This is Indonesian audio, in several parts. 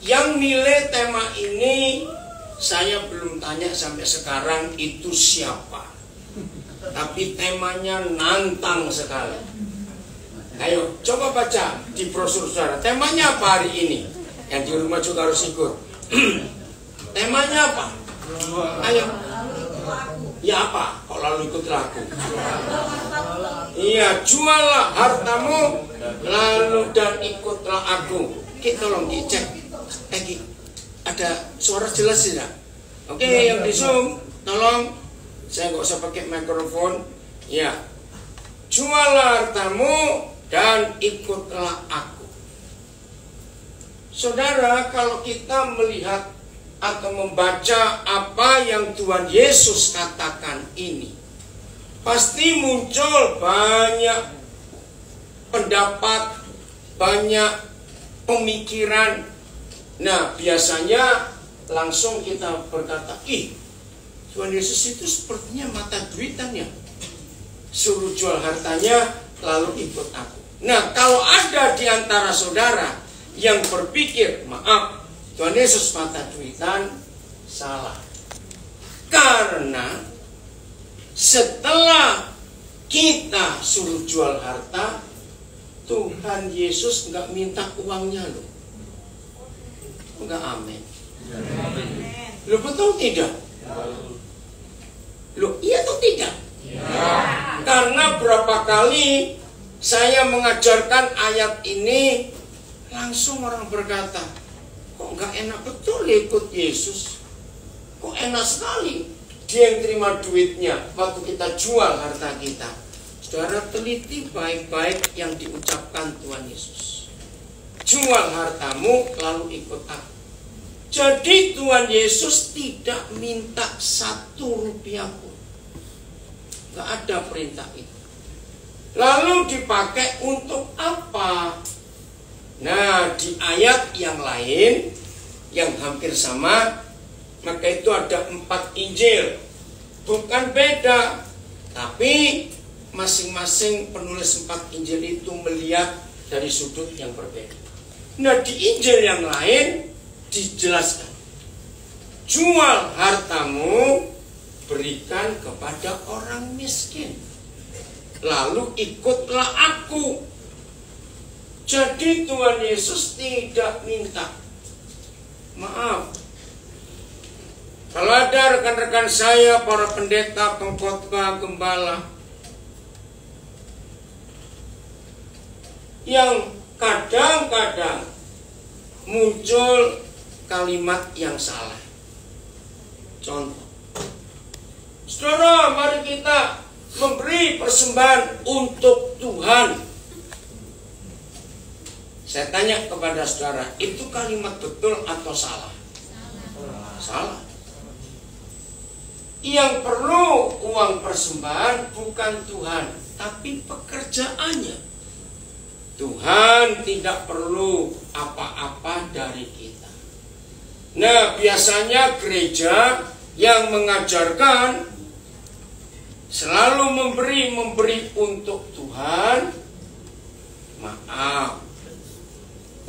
Yang milih tema ini saya belum tanya sampai sekarang itu siapa. Tapi temanya nantang sekali. Ayo coba baca di brosur saudara. Temanya apa hari ini? Yang di rumah juga harus ikut. Temanya apa? Ayo. Ya apa? Kok lalu ikutlah aku? Iya, juallah hartamu lalu dan ikutlah aku. Kita tolong dicek. Ada suara jelas tidak? Oke, yang di Zoom tolong. Saya nggak usah pakai mikrofon. Ya, juallah hartamu dan ikutlah aku. Saudara, kalau kita melihat atau membaca apa yang Tuhan Yesus katakan ini, pasti muncul banyak pendapat, banyak pemikiran. Nah, biasanya langsung kita berkata, Tuhan Yesus itu sepertinya mata duitan ya. Suruh jual hartanya lalu ikut aku. Nah, kalau ada di antara saudara yang berpikir, maaf, Tuhan Yesus mata duitan, salah. Karena setelah kita suruh jual harta, Tuhan Yesus nggak minta uangnya loh. Enggak, amin. Lo betul tidak? Lo iya atau tidak? Karena berapa kali saya mengajarkan ayat ini, langsung orang berkata, kok nggak enak betul ikut Yesus? Kok enak sekali dia yang terima duitnya waktu kita jual harta kita. Saudara, teliti baik-baik yang diucapkan Tuhan Yesus. Jual hartamu lalu ikut aku. Jadi Tuhan Yesus tidak minta 1 rupiah pun. Nggak ada perintah itu. Lalu dipakai untuk apa? Nah, di ayat yang lain yang hampir sama, maka itu ada 4 Injil. Bukan beda, tapi masing-masing penulis 4 Injil itu melihat dari sudut yang berbeda. Nah, di Injil yang lain dijelaskan, jual hartamu, berikan kepada orang miskin, lalu ikutlah aku. Jadi Tuhan Yesus tidak minta. Maaf, kalau ada rekan-rekan saya, para pendeta, pengkhotbah, gembala, yang kadang-kadang muncul kalimat yang salah. Contoh, saudara, mari kita memberi persembahan untuk Tuhan. Saya tanya kepada saudara, itu kalimat betul atau salah? Salah. Yang perlu uang persembahan bukan Tuhan, tapi pekerjaannya. Tuhan tidak perlu apa-apa dari kita. Nah, biasanya gereja yang mengajarkan selalu memberi untuk Tuhan. Maaf,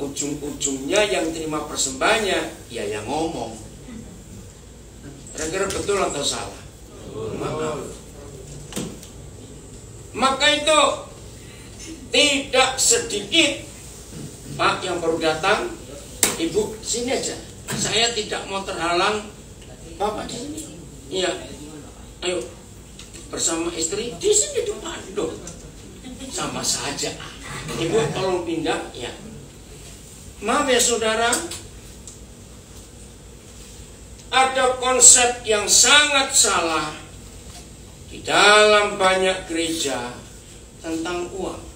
ujung-ujungnya yang terima persembahannya ya yang ngomong. Kira-kira betul atau salah? Maaf. Maka itu tidak sedikit, Pak yang baru datang, Ibu sini aja. Saya tidak mau terhalang. Bapak di sini. Iya. Ayo bersama istri di sini depan dong. Sama saja. Ibu tolong pindah ya. Maaf ya saudara, ada konsep yang sangat salah di dalam banyak gereja tentang uang.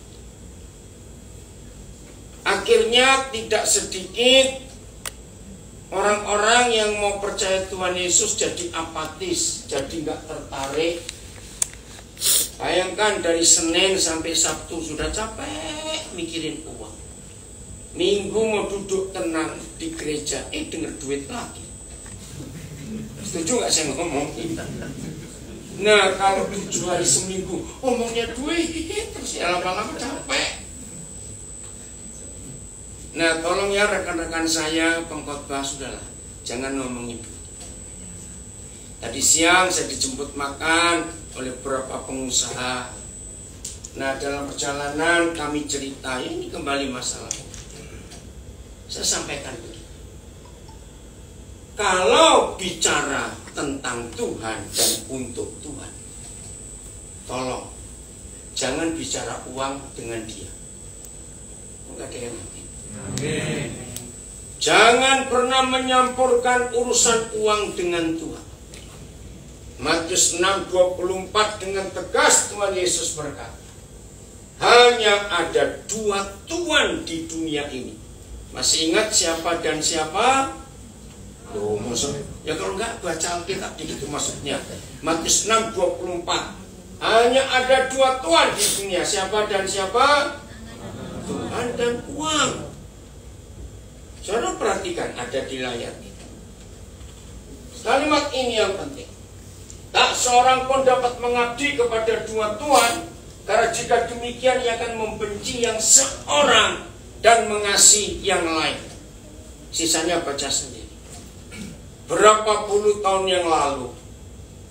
Akhirnya tidak sedikit orang-orang yang mau percaya Tuhan Yesus jadi apatis, jadi nggak tertarik. Bayangkan dari Senin sampai Sabtu sudah capek mikirin uang. Minggu mau duduk tenang di gereja, dengar duit lagi. Setuju nggak saya ngomong? Nah, kalau 7 hari seminggu ngomongnya duit, terus ya lama-lama capek. Nah, tolong ya rekan-rekan saya, pengkhotbah, sudahlah, jangan ngomong ibu. Tadi siang saya dijemput makan oleh beberapa pengusaha. Nah, dalam perjalanan kami cerita, ini kembali masalah. Saya sampaikan begini. Kalau bicara tentang Tuhan dan untuk Tuhan, tolong jangan bicara uang dengan dia. Enggak ada yang ngerti. Amin. Jangan pernah menyampurkan urusan uang dengan Tuhan. Matius 6:24 dengan tegas Tuhan Yesus berkata, hanya ada 2 Tuhan di dunia ini. Masih ingat siapa dan siapa? Loh, maksud, ya kalau enggak baca Alkitab gitu maksudnya. Matius 6:24. Hanya ada 2 Tuhan di dunia. Siapa dan siapa? Tuhan dan uang. Saudara perhatikan, ada di layar itu. Kalimat ini yang penting. Tak seorang pun dapat mengabdi kepada 2 Tuhan, karena jika demikian ia akan membenci yang seorang dan mengasihi yang lain. Sisanya baca sendiri. Berapa puluh tahun yang lalu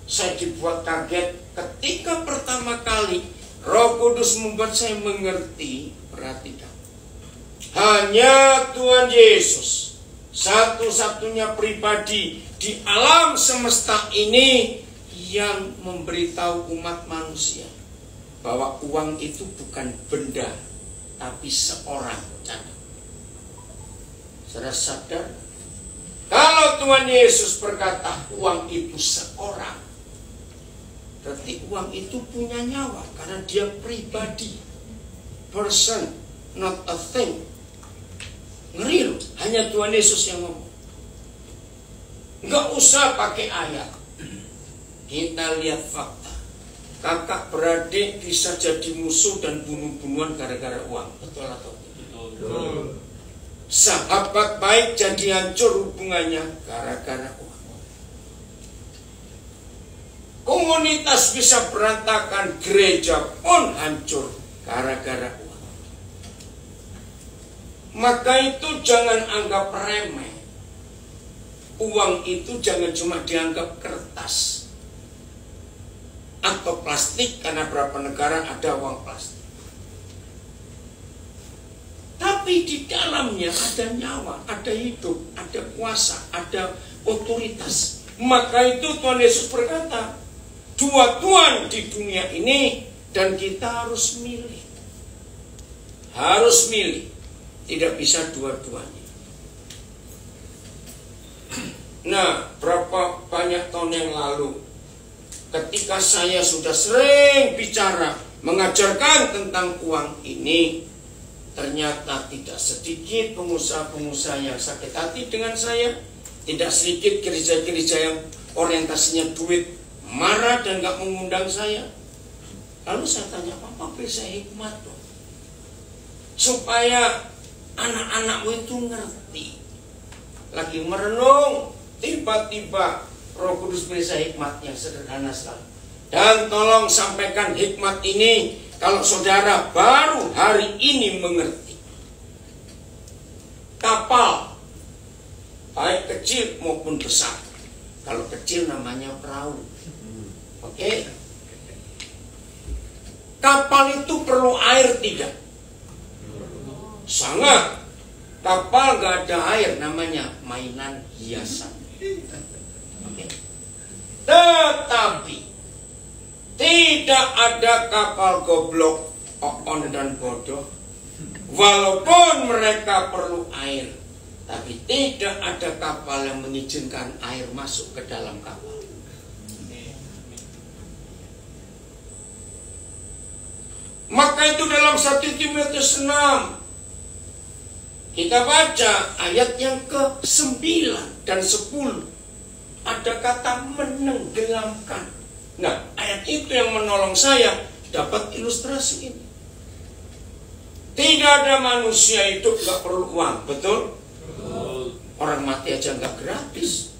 saya dibuat kaget ketika pertama kali Roh Kudus membuat saya mengerti. Perhatikan, hanya Tuhan Yesus satu-satunya pribadi di alam semesta ini yang memberitahu umat manusia bahwa uang itu bukan benda, tapi seorang. Saudara sadar? Kalau Tuhan Yesus berkata uang itu seorang, berarti uang itu punya nyawa, karena dia pribadi. Person, not a thing. Ngeri loh, hanya Tuhan Yesus yang ngomong. Nggak usah pakai ayat. Kita lihat fakta. Kakak beradik bisa jadi musuh dan bunuh-bunuhan gara-gara uang. Betul atau tidak? Betul. Sahabat baik jadi hancur hubungannya gara-gara uang. Komunitas bisa berantakan, gereja pun hancur gara-gara uang. Maka itu jangan anggap remeh. Uang itu jangan cuma dianggap kertas atau plastik, karena beberapa negara ada uang plastik. Tapi di dalamnya ada nyawa, ada hidup, ada kuasa, ada otoritas. Maka itu Tuhan Yesus berkata, 2 Tuhan di dunia ini, dan kita harus milih. Harus milih. Tidak bisa dua-duanya. Nah, berapa banyak tahun yang lalu, ketika saya sudah sering bicara, mengajarkan tentang uang ini, ternyata tidak sedikit pengusaha-pengusaha yang sakit hati dengan saya. Tidak sedikit gereja-gereja yang orientasinya duit, marah dan gak mengundang saya. Lalu saya tanya, Papa beri saya hikmat dong, supaya anak-anakmu itu ngerti. Lagi merenung, tiba-tiba Roh Kudus beri saya hikmat yang sederhana sekali. Dan tolong sampaikan hikmat ini kalau saudara baru hari ini mengerti. Kapal, baik kecil maupun besar. Kalau kecil namanya perahu. Oke? Kapal itu perlu air tidak? Sangat. Kapal gak ada air, namanya mainan hiasan. Okay. Tetapi tidak ada kapal goblok, oon dan bodoh. Walaupun mereka perlu air, tapi tidak ada kapal yang mengizinkan air masuk ke dalam kapal. Maka itu dalam 1 Timotius 6 kita baca ayat yang ke-9 dan 10. Ada kata menenggelamkan. Nah, ayat itu yang menolong saya dapat ilustrasi ini. Tidak ada manusia hidup gak perlu uang, betul? Betul. Orang mati aja gak gratis,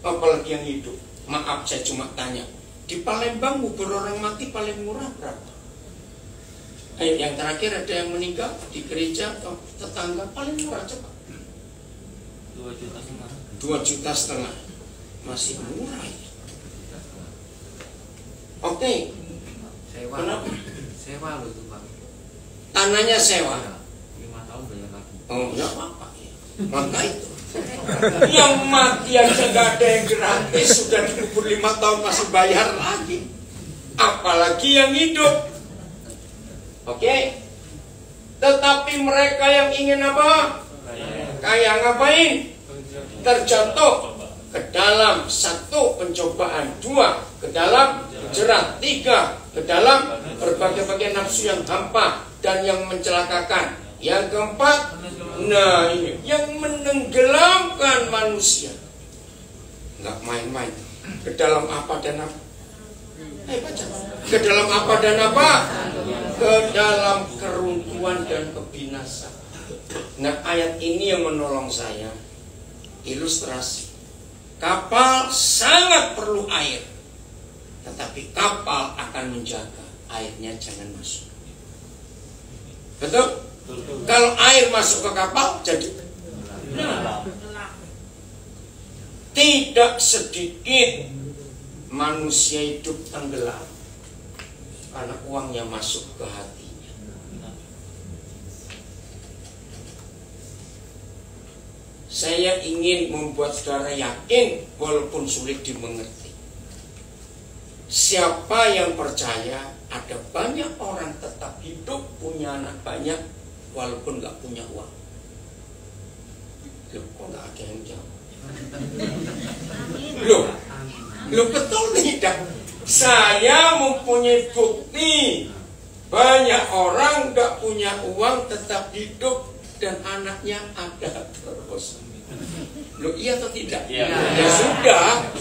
apalagi yang hidup. Maaf, saya cuma tanya, di Palembang bubur orang mati paling murah berapa? Ayo yang terakhir, ada yang meninggal di gereja atau tetangga, paling murah cepat. 2,5 juta. Masih murah. Oke. Sewa. Kenapa? Sewa loh itu Pak. Tanahnya sewa. 5 tahun bayar lagi. Oh, enggak apa-apa. Maka itu. Yang mati aja nggak ada yang gratis, sudah dikubur 5 tahun masih bayar lagi. Apalagi yang hidup. Oke. Tetapi mereka yang ingin apa? Kaya ngapain? Terjatuh ke dalam 1 pencobaan, 2 ke dalam jerat, 3 ke dalam berbagai-bagai nafsu yang hampa dan yang mencelakakan. Yang keempat, nah ini yang menenggelamkan manusia. Nggak main-main. Ke dalam apa dan apa? Baca. Ke dalam apa dan apa? Ke dalam keruntuhan dan kebinasaan. Nah, ayat ini yang menolong saya. Ilustrasi. Kapal sangat perlu air, tetapi kapal akan menjaga airnya jangan masuk. Betul? Kalau air masuk ke kapal, jadi tidak sedikit manusia hidup tenggelam karena uangnya masuk ke hatinya. Saya ingin membuat saudara yakin walaupun sulit dimengerti. Siapa yang percaya ada banyak orang tetap hidup, punya anak banyak walaupun nggak punya uang? Loh, kok nggak ada yang jawab? Loh betul tidak? Saya mempunyai bukti banyak orang nggak punya uang tetap hidup dan anaknya ada terus. Loh iya atau tidak? Ya sudah.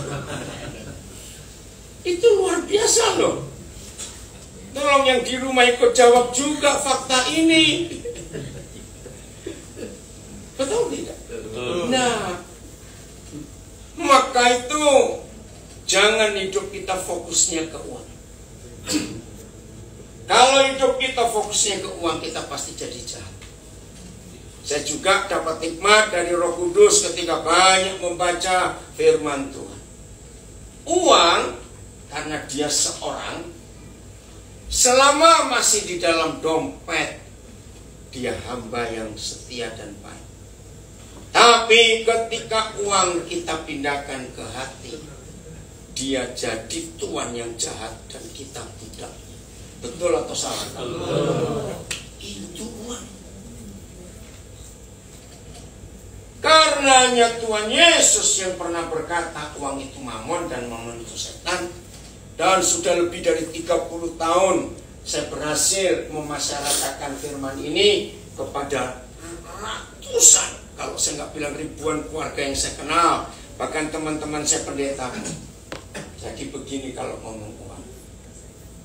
Itu luar biasa loh. Tolong yang di rumah ikut jawab juga fakta ini. Betul tidak? Betul. Nah, maka itu jangan hidup kita fokusnya ke uang. Kalau hidup kita fokusnya ke uang, kita pasti jadi jahat. Saya juga dapat hikmat dari Roh Kudus ketika banyak membaca firman Tuhan. Uang, karena dia seorang, selama masih di dalam dompet, dia hamba yang setia dan baik. Tapi ketika uang kita pindahkan ke hati, dia jadi tuan yang jahat dan kita budak. Betul atau salah? Betul. Itu uang. Karenanya Tuhan Yesus yang pernah berkata uang itu mamon dan mamon itu setan. Dan sudah lebih dari 30 tahun saya berhasil memasyarakatkan firman ini kepada ratusan, kalau saya nggak bilang ribuan keluarga yang saya kenal, bahkan teman-teman saya pendeta. Jadi begini kalau ngomong uang,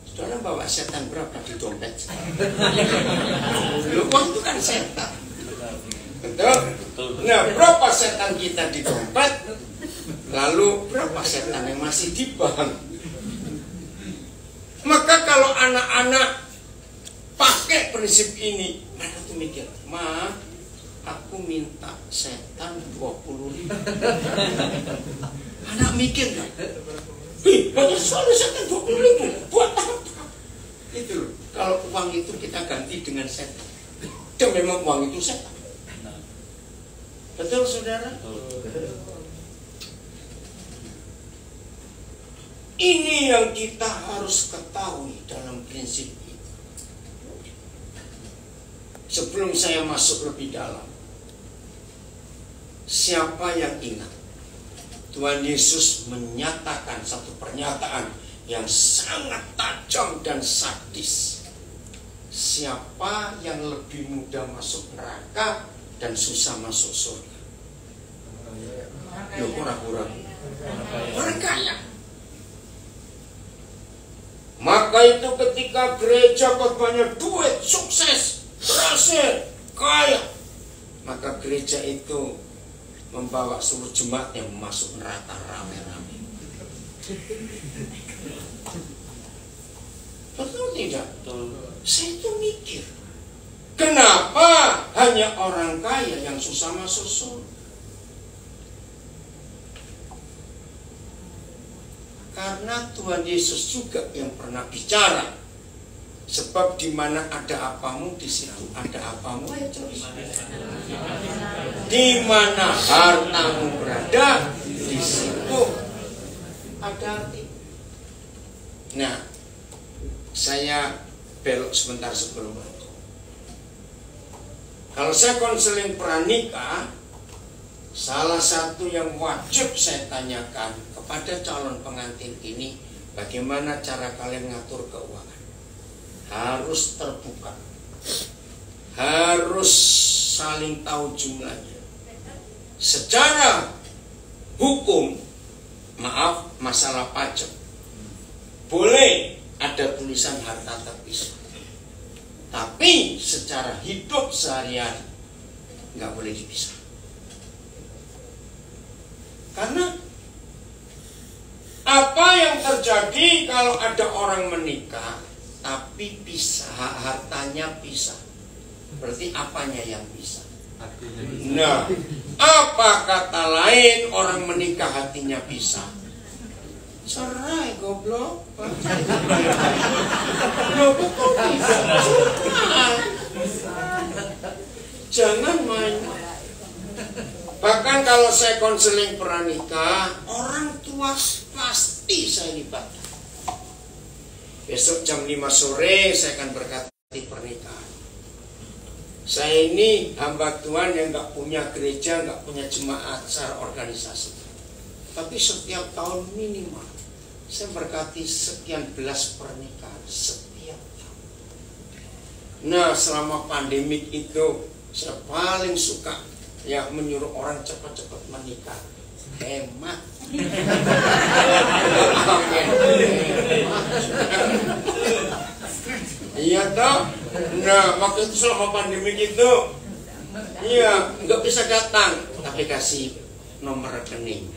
saudara bawa setan berapa di dompet? Uang itu kan setan. Betul? Nah, berapa setan kita di dompet? Lalu berapa setan yang masih di bank? Maka kalau anak-anak pakai prinsip ini, mereka tuh mikir, Ma, aku minta setan 20.000. Anak mikir kan? Banyak soalnya setan 20.000. Buat apa? Itu loh. Kalau uang itu kita ganti dengan setan. Dan memang uang itu setan. Betul saudara? Ini yang kita harus ketahui dalam prinsip ini. Sebelum saya masuk lebih dalam, siapa yang ingat Tuhan Yesus menyatakan satu pernyataan yang sangat tajam dan sadis? Siapa yang lebih mudah masuk neraka dan susah masuk surga? Loh, kurang-kurang orang kaya. Maka itu ketika gereja khotbahnya duit, sukses, berhasil, kaya, maka gereja itu membawa seluruh jemaatnya masuk neraka rame-rame. Betul tidak? Betul. Saya itu mikir, kenapa hanya orang kaya yang susah masuk surga? Karena Tuhan Yesus juga yang pernah bicara, sebab di mana ada apamu, di situ ada apamu. Ayo terus. Di mana hartamu berada, di situ ada arti. Nah, saya belok sebentar sebelum itu. Kalau saya konseling pranikah, salah satu yang wajib saya tanyakan kepada calon pengantin ini, bagaimana cara kalian ngatur keuangan? Harus terbuka, harus saling tahu jumlahnya. Secara hukum, maaf, masalah pajak, boleh ada tulisan harta terpisah, tapi secara hidup sehari-hari nggak boleh dipisah. Karena apa yang terjadi kalau ada orang menikah tapi pisah, hartanya pisah? Berarti apanya yang pisah? Nah, apa kata lain orang menikah hatinya pisah? Cerai goblok. Loh, betul tidak? Jangan main. Bahkan kalau saya konseling pranikah, orang tua pasti saya libatkan. Besok jam 5 sore saya akan berkati pernikahan. Saya ini hamba Tuhan yang nggak punya gereja, nggak punya jemaat secara organisasi. Tapi setiap tahun minimal saya berkati sekian belas pernikahan setiap tahun. Nah, selama pandemik itu saya paling suka ya menyuruh orang cepat-cepat menikah, hemat. Iya toh. Nah, waktu itu selama pandemi itu, iya nggak bisa datang, tapi kasih nomor rekening.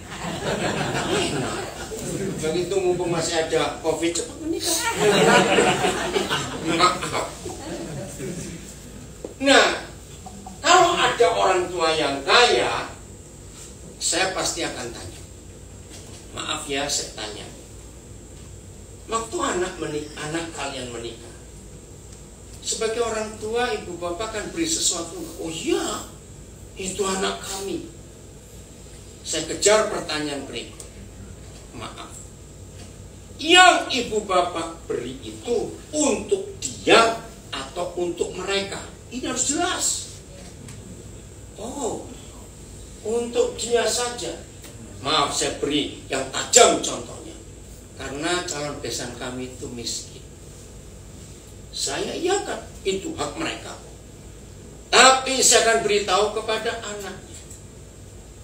Begitu mumpung masih ada COVID, cepat menikah. Maaf. Nah, kalau ada orang tua yang kaya, saya pasti akan tanya. Maaf ya, saya tanya. Waktu anak kalian menikah, sebagai orang tua, ibu bapak kan beri sesuatu. Oh iya, itu anak kami. Saya kejar pertanyaan berikut. Maaf, yang ibu bapak beri itu untuk dia atau untuk mereka? Ini harus jelas. Oh, untuk dia saja. Maaf, saya beri yang tajam contohnya. Karena calon besan kami itu miskin. Saya iakan, itu hak mereka. Tapi saya akan beritahu kepada anaknya,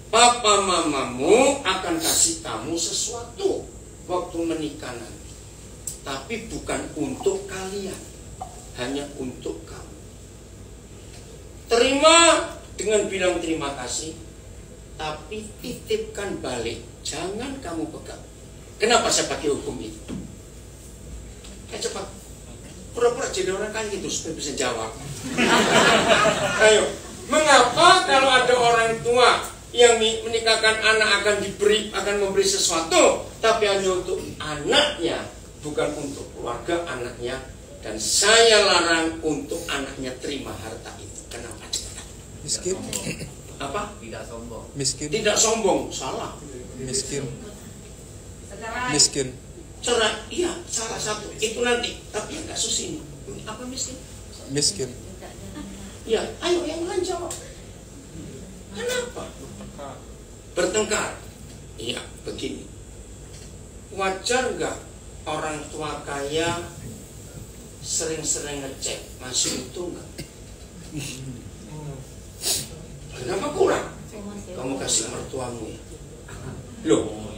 papa mamamu akan kasih kamu sesuatu waktu menikah nanti. Tapi bukan untuk kalian, hanya untuk kamu. Terima dengan bilang terima kasih, tapi titipkan balik, jangan kamu pegang. Kenapa saya pakai hukum itu? Cepat, pura-pura jadi orang kan gitu supaya bisa jawab. Ayo, mengapa kalau ada orang tua yang menikahkan anak akan memberi sesuatu, tapi hanya untuk anaknya, bukan untuk keluarga anaknya, dan saya larang untuk anaknya terima harta itu. Kenapa? Miskin. Apa? Tidak sombong. Miskin. Tidak sombong, salah. Miskin. Miskin. Cerai, iya, salah satu. Itu nanti, tapi yang kasus ini. Apa miskin? Miskin. Ya, ayo yang lain jawab. Kenapa? Bertengkar. Iya, begini. Wajar nggak orang tua kaya sering-sering ngecek masih utuh nggak? Kenapa kurang? Kamu kasih mertuamu ya? Loh,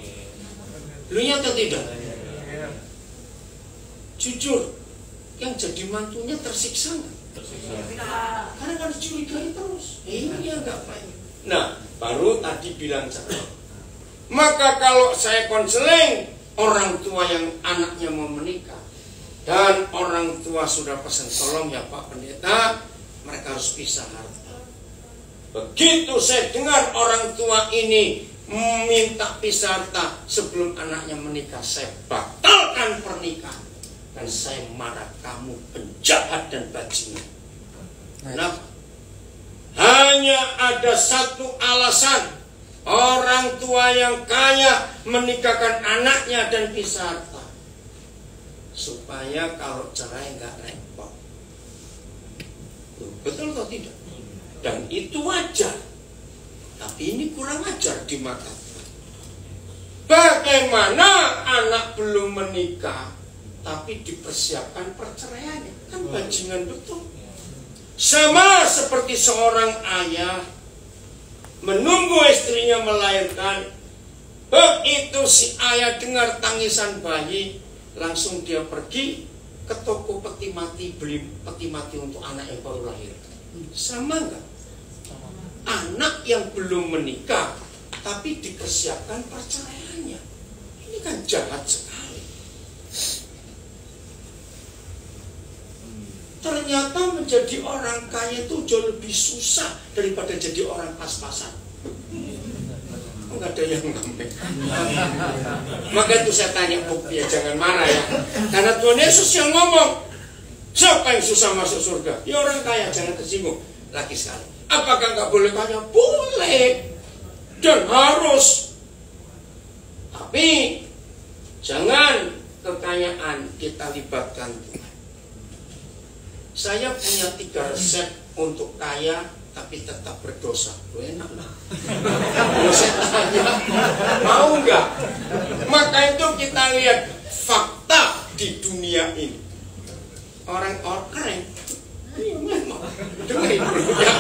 lu nyata tidak? Jujur, yang jadi mantunya tersiksa nggak? Karena kan dicurigai terus. Iya nggak baik. Nah, baru tadi bilang cerai. Maka kalau saya konseling orang tua yang anaknya mau menikah, Dan orang tua sudah pesan, tolong ya Pak Pendeta, mereka harus pisah harta. Begitu saya dengar orang tua ini minta pisah harta sebelum anaknya menikah, saya batalkan pernikahan. Dan saya marah, kamu penjahat dan bajingan. Kenapa? Hanya ada satu alasan, orang tua yang kaya menikahkan anaknya dan pisah harta, supaya kalau cerai nggak repot. Betul atau tidak? Dan itu wajar. Tapi ini kurang ajar di mata Tuhan. Bagaimana anak belum menikah tapi dipersiapkan perceraiannya? Kan bajingan betul. Sama seperti seorang ayah menunggu istrinya melahirkan. Begitu si ayah dengar tangisan bayi, langsung dia pergi ke toko peti mati, beli peti mati untuk anak yang baru lahir. Sama enggak? Anak yang belum menikah tapi dipersiapkan perceraiannya. Ini kan jahat sekali. Ternyata menjadi orang kaya itu jauh lebih susah daripada jadi orang pas-pasan. Enggak ada yang ngamen. Maka itu saya tanya, ya jangan marah ya. Karena Tuhan Yesus yang ngomong, siapa yang susah masuk surga? Ya orang kaya, jangan tersinggung. Lagi sekali, apakah nggak boleh kaya? Boleh dan harus. Tapi jangan kekayaan kita libatkan Tuhan. Saya punya 3 resep untuk kaya tapi tetap berdosa. Lo enak lah. Kalau saya tanya, mau nggak? Maka itu kita lihat fakta di dunia ini. Orang-orang keren. Memang. Dengerin dulu ya.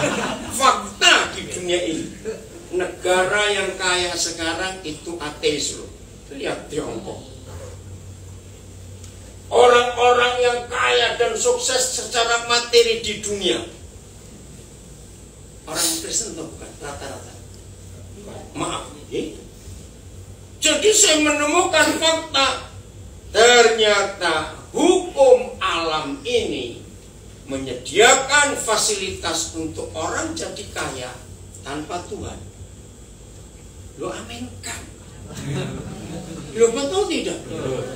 Fakta di dunia ini. Negara yang kaya sekarang itu ateis loh. Lihat Tiongkok. Orang-orang yang kaya dan sukses secara materi di dunia, orang Kristen atau bukan? Rata-rata. Maaf. Jadi saya menemukan fakta. Ternyata hukum alam ini menyediakan fasilitas untuk orang jadi kaya tanpa Tuhan. Lo aminkan. Lo betul tidak?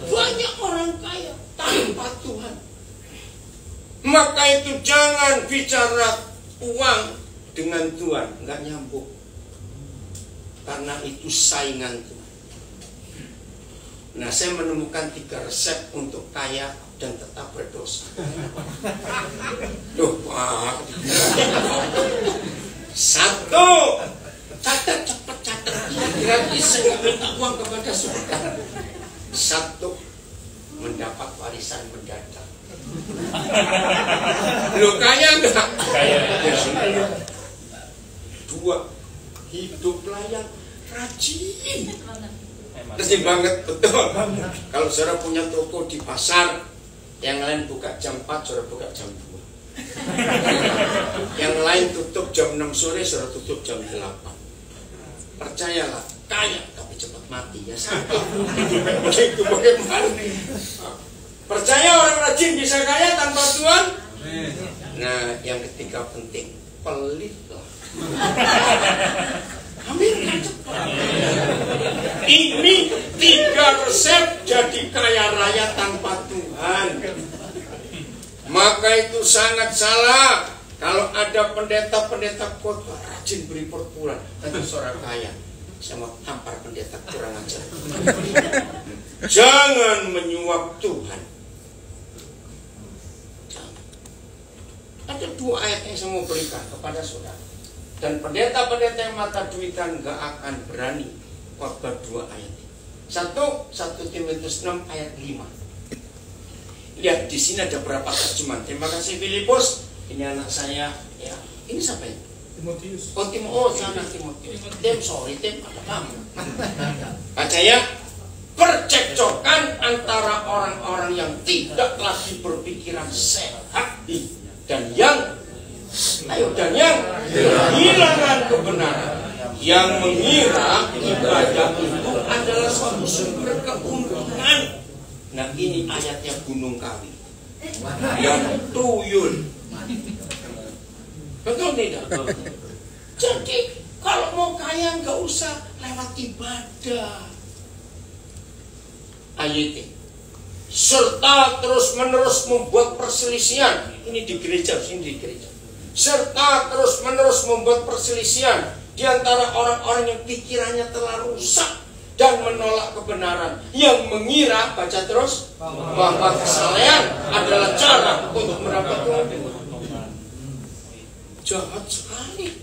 Banyak orang kaya tanpa Tuhan. Maka itu jangan bicara uang dengan Tuhan, nggak nyambung. Karena itu saingan Tuhan. Nah, saya menemukan 3 resep untuk kaya dan tetap berdosa. Duh, Pak. 1, catat cepat catat. Gratis, saya nggak minta uang kepada surga. 1, mendapat warisan mendadak. Lo kaya enggak? Kaya. 2, hiduplah yang rajin. Rajin banget, betul. Kalau saudara punya toko di pasar, yang lain buka jam 4, saudara buka jam 2. Yang lain tutup jam 6 sore, saudara tutup jam 8. Percayalah, kaya tapi cepat mati ya. Begitu bagaimana? Percaya orang rajin bisa kaya tanpa Tuhan? Nah, yang ketiga penting, pelitlah. Amin. Ini 3 resep jadi kaya raya tanpa Tuhan. Maka itu sangat salah. Kalau ada pendeta-pendeta khotbah rajin beri perpuluhan, nanti seorang kaya. Saya mau tampar pendeta kurang ajar. Jangan menyuap Tuhan. Ada 2 ayat yang saya mau berikan kepada saudara. Dan pendeta-pendeta yang mata duitan gak akan berani khotbah 2 ayat. 1 Timotius 6 ayat 5. Lihat di sini ada berapa terjemahan. Terima kasih Filipus. Ini anak saya ya. Ini siapa ya? Timotius. Oh Timotius, sana Timotius. Tim ada kamu. Baca ya. Percekcokan antara orang-orang yang tidak lagi berpikiran sehat dan yang kehilangan kebenaran, yang mengira ibadah itu adalah suatu sumber keuntungan. Nah, ini ayatnya Gunung Kawi. dan tuyul. Betul tidak? Jadi kalau mau kaya nggak usah lewat ibadah. Ayat serta terus-menerus membuat perselisihan. Ini di gereja, sini di gereja. Serta terus-menerus membuat perselisihan di antara orang-orang yang pikirannya telah rusak dan menolak kebenaran, yang mengira, baca terus, bahwa kesalehan adalah cara untuk mendapat Tuhan. Jahat sekali.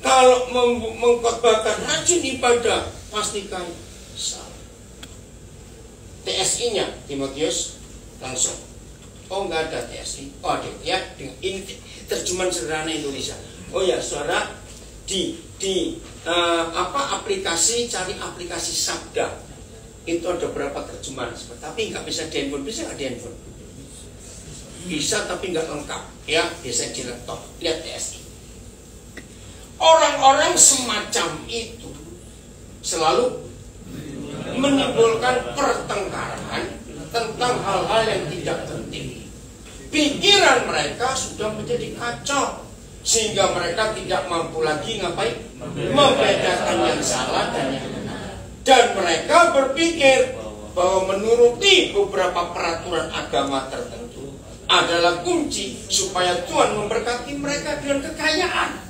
Kalau mengkhotbahkan rajin ibadah, pasti kaya. Salah. TSI-nya Timotius langsung. Oh, nggak ada TSI. Oh, ada ya. Ini terjemahan sederhana Indonesia. Oh ya, saudara, di aplikasi, cari aplikasi Sabda. Itu ada berapa terjemahan, tapi nggak bisa di handphone. Bisa nggak di handphone? Bisa, tapi nggak lengkap. Ya, bisa di laptop. Lihat TSI. Orang-orang semacam itu selalu menimbulkan pertengkaran tentang hal-hal yang tidak penting. Pikiran mereka sudah menjadi kacau, sehingga mereka tidak mampu lagi ngapain? Membedakan yang salah dan yang benar. Dan mereka berpikir bahwa menuruti beberapa peraturan agama tertentu adalah kunci supaya Tuhan memberkati mereka dengan kekayaan.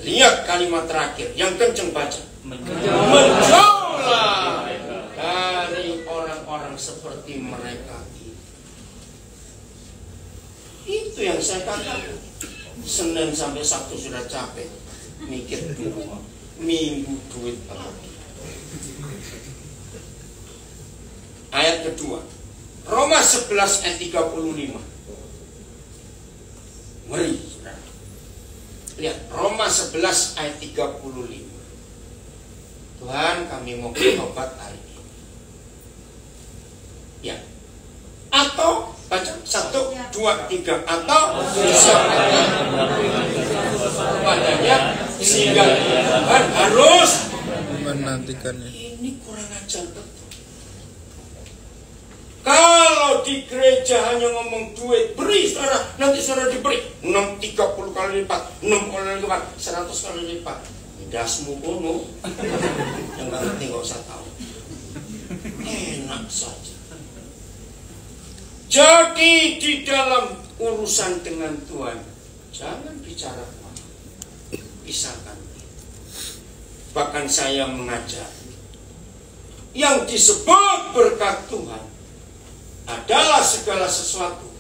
Lihat kalimat terakhir yang kenceng baca. Menjauhlah dari orang-orang seperti mereka. Itu yang saya katakan. Senin sampai Sabtu sudah capek mikir duit, Minggu duit lagi. Ayat kedua, Roma 11 ayat 35. Ngeri. Lihat, Roma 11 ayat 35. Tuhan, kami mau bertobat hari ini. Ya. Atau baca 1, 2, 3. Atau padanya sehingga Tuhan harus menantikannya. Ini kurang ajar betul. Kalau di gereja hanya ngomong duit, beri saudara, nanti saudara diberi 30 kali lipat, 6 kali lipat, 100 kali lipat. Dasmu kono, yang nggak ngerti nggak usah tahu. Enak saja. Jadi di dalam urusan dengan Tuhan, jangan bicara uang, pisahkan. Bahkan saya mengajar, yang disebut berkat Tuhan adalah segala sesuatu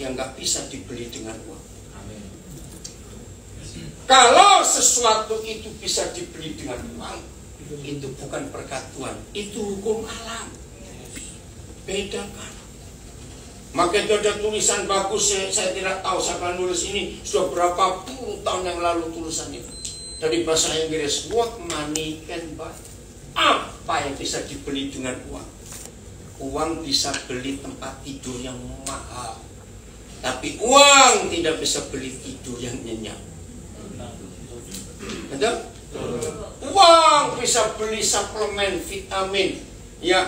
yang nggak bisa dibeli dengan uang. Amin. Kalau sesuatu itu bisa dibeli dengan uang, itu bukan berkat Tuhan, itu hukum alam. Bedakan. Maka itu ada tulisan bagus, saya tidak tahu siapa nulis ini, sudah berapa puluh tahun yang lalu tulisan itu. Dari bahasa Inggris, what money can buy. Apa yang bisa dibeli dengan uang? Uang bisa beli tempat tidur yang mahal, tapi uang tidak bisa beli tidur yang nyenyak. Betul? Uang bisa beli suplemen vitamin, ya,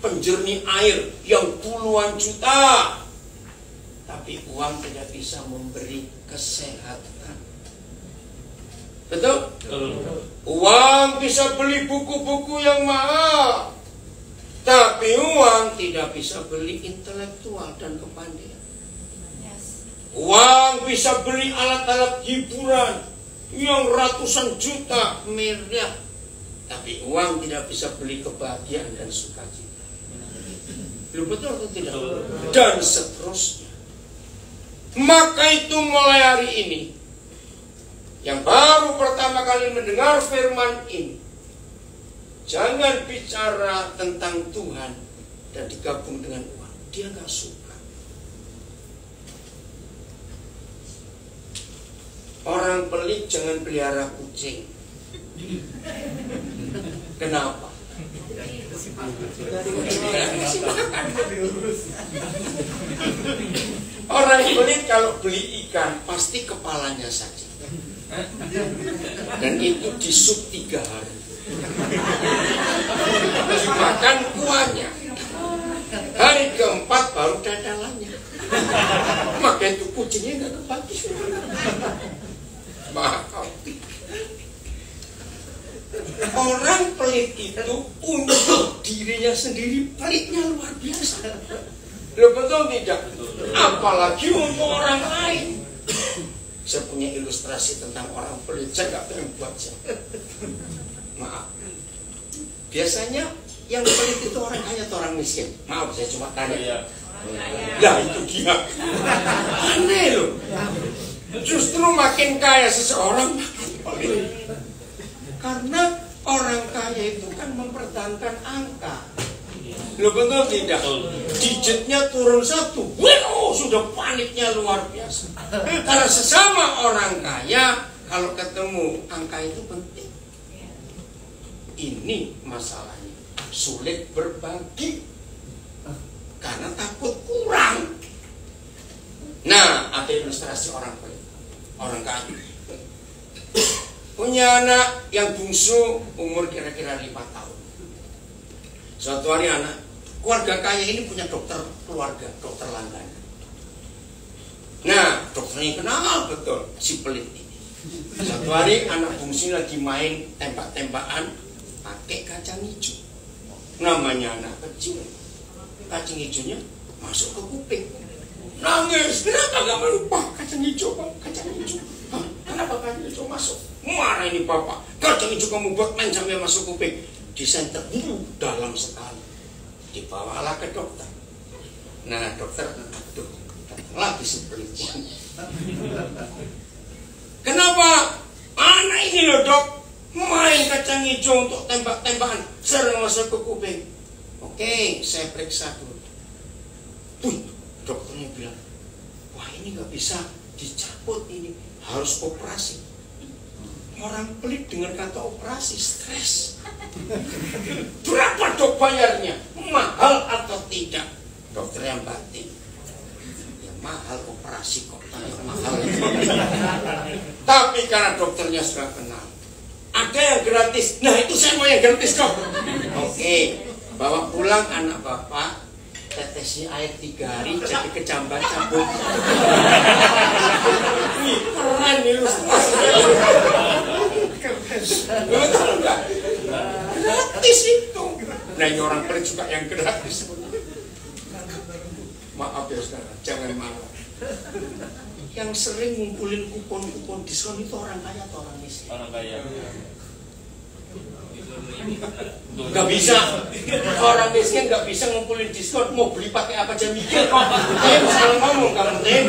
penjernih air yang puluhan juta, tapi uang tidak bisa memberi kesehatan. Betul? Uang bisa beli buku-buku yang mahal, tapi uang tidak bisa beli intelektual dan kepandaian. Uang bisa beli alat-alat hiburan yang ratusan juta miliar, tapi uang tidak bisa beli kebahagiaan dan sukacita. Belum betul atau tidak? Dan seterusnya. Maka itu mulai hari ini, yang baru pertama kali mendengar firman ini, jangan bicara tentang Tuhan dan digabung dengan uang. Dia gak suka. Orang pelit jangan pelihara kucing. Kenapa? Orang pelit kalau beli ikan pasti kepalanya saja, dan itu di sup 3 hari. Dimakan kuahnya. Hari keempat baru tetelannya. Maka itu kucingnya nggak kebagi. Maaf. Orang pelit itu untuk dirinya sendiri pelitnya luar biasa. Lo betul tidak? Apalagi untuk orang lain. Saya punya ilustrasi tentang orang pelit. Saya nggak pengen buat saya. Maaf. Biasanya yang pelit itu orang kaya atau orang miskin? Maaf, saya cuma tanya. Lah itu dia. Aneh loh. Justru makin kaya seseorang makin pelit. Karena orang kaya itu kan mempertahankan angka. Lo betul tidak? Digitnya turun 1, wow, sudah paniknya luar biasa. Karena sesama orang kaya, kalau ketemu angka itu penting. Ini masalahnya, sulit berbagi karena takut kurang. Nah, ada ilustrasi orang kaya, orang kaya punya anak yang bungsu umur kira-kira 5 tahun. Suatu hari keluarga kaya ini punya dokter keluarga, dokter langganan. Nah, dokternya kenal betul si pelit ini. Suatu hari anak bungsu lagi main tembak-tembakan pakai kacang hijau. Namanya anak kecil, kacang hijaunya masuk ke kuping. Nangis, kenapa gak melupa kacang hijau, Pak? Kacang hijau. Hah, kenapa kacang hijau masuk? Marah ini bapak, kacang hijau kamu buat main sampai masuk kuping. Disentet dalam sekali. Dibawalah ke dokter. Nah dokter, aduh, lagi seperti kenapa? Anak ini loh dok, main kacang hijau untuk tembak-tembakan, sering masuk ke kuping. Oke, saya periksa dulu. Dokternya bilang, wah ini nggak bisa dicabut, ini harus operasi. Orang pelit dengar kata operasi stres. Berapa dok bayarnya? Mahal atau tidak? Dokter yang batin. Ya mahal operasi kok, tanya mahal. Tapi karena dokternya sudah kenal, ada yang gratis. Nah itu saya mau yang gratis dok. Oke, bawa pulang anak bapak, tetesi air 3 hari jadi kecambat cabut. Wih, keren ilustrasinya. Betul enggak? Gratis itu. Nah ini orang pelit juga yang gratis. Maaf ya saudara, jangan marah. Yang sering ngumpulin kupon-kupon diskon itu orang kaya atau orang miskin? Orang kaya. Gak bisa. Orang miskin gak bisa ngumpulin diskon. Mau beli pakai apa aja mikir kok. Dia salah ngomong kamu deh.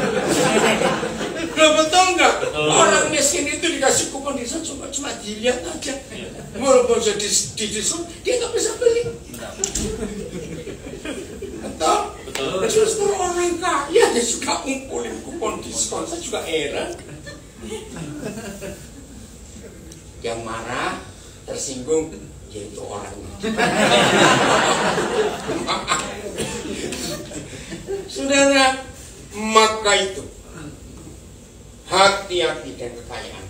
Gak betul gak? Orang miskin itu dikasih kupon diskon cuma dilihat aja. Walaupun sudah di diskon dia gak bisa beli. Betul? Justru orang kaya dia suka ngumpulin kupon diskon. Saya juga heran. Yang marah, tersinggung, yaitu orangnya. Saudara, maka itu hati-hati dengan kekayaan.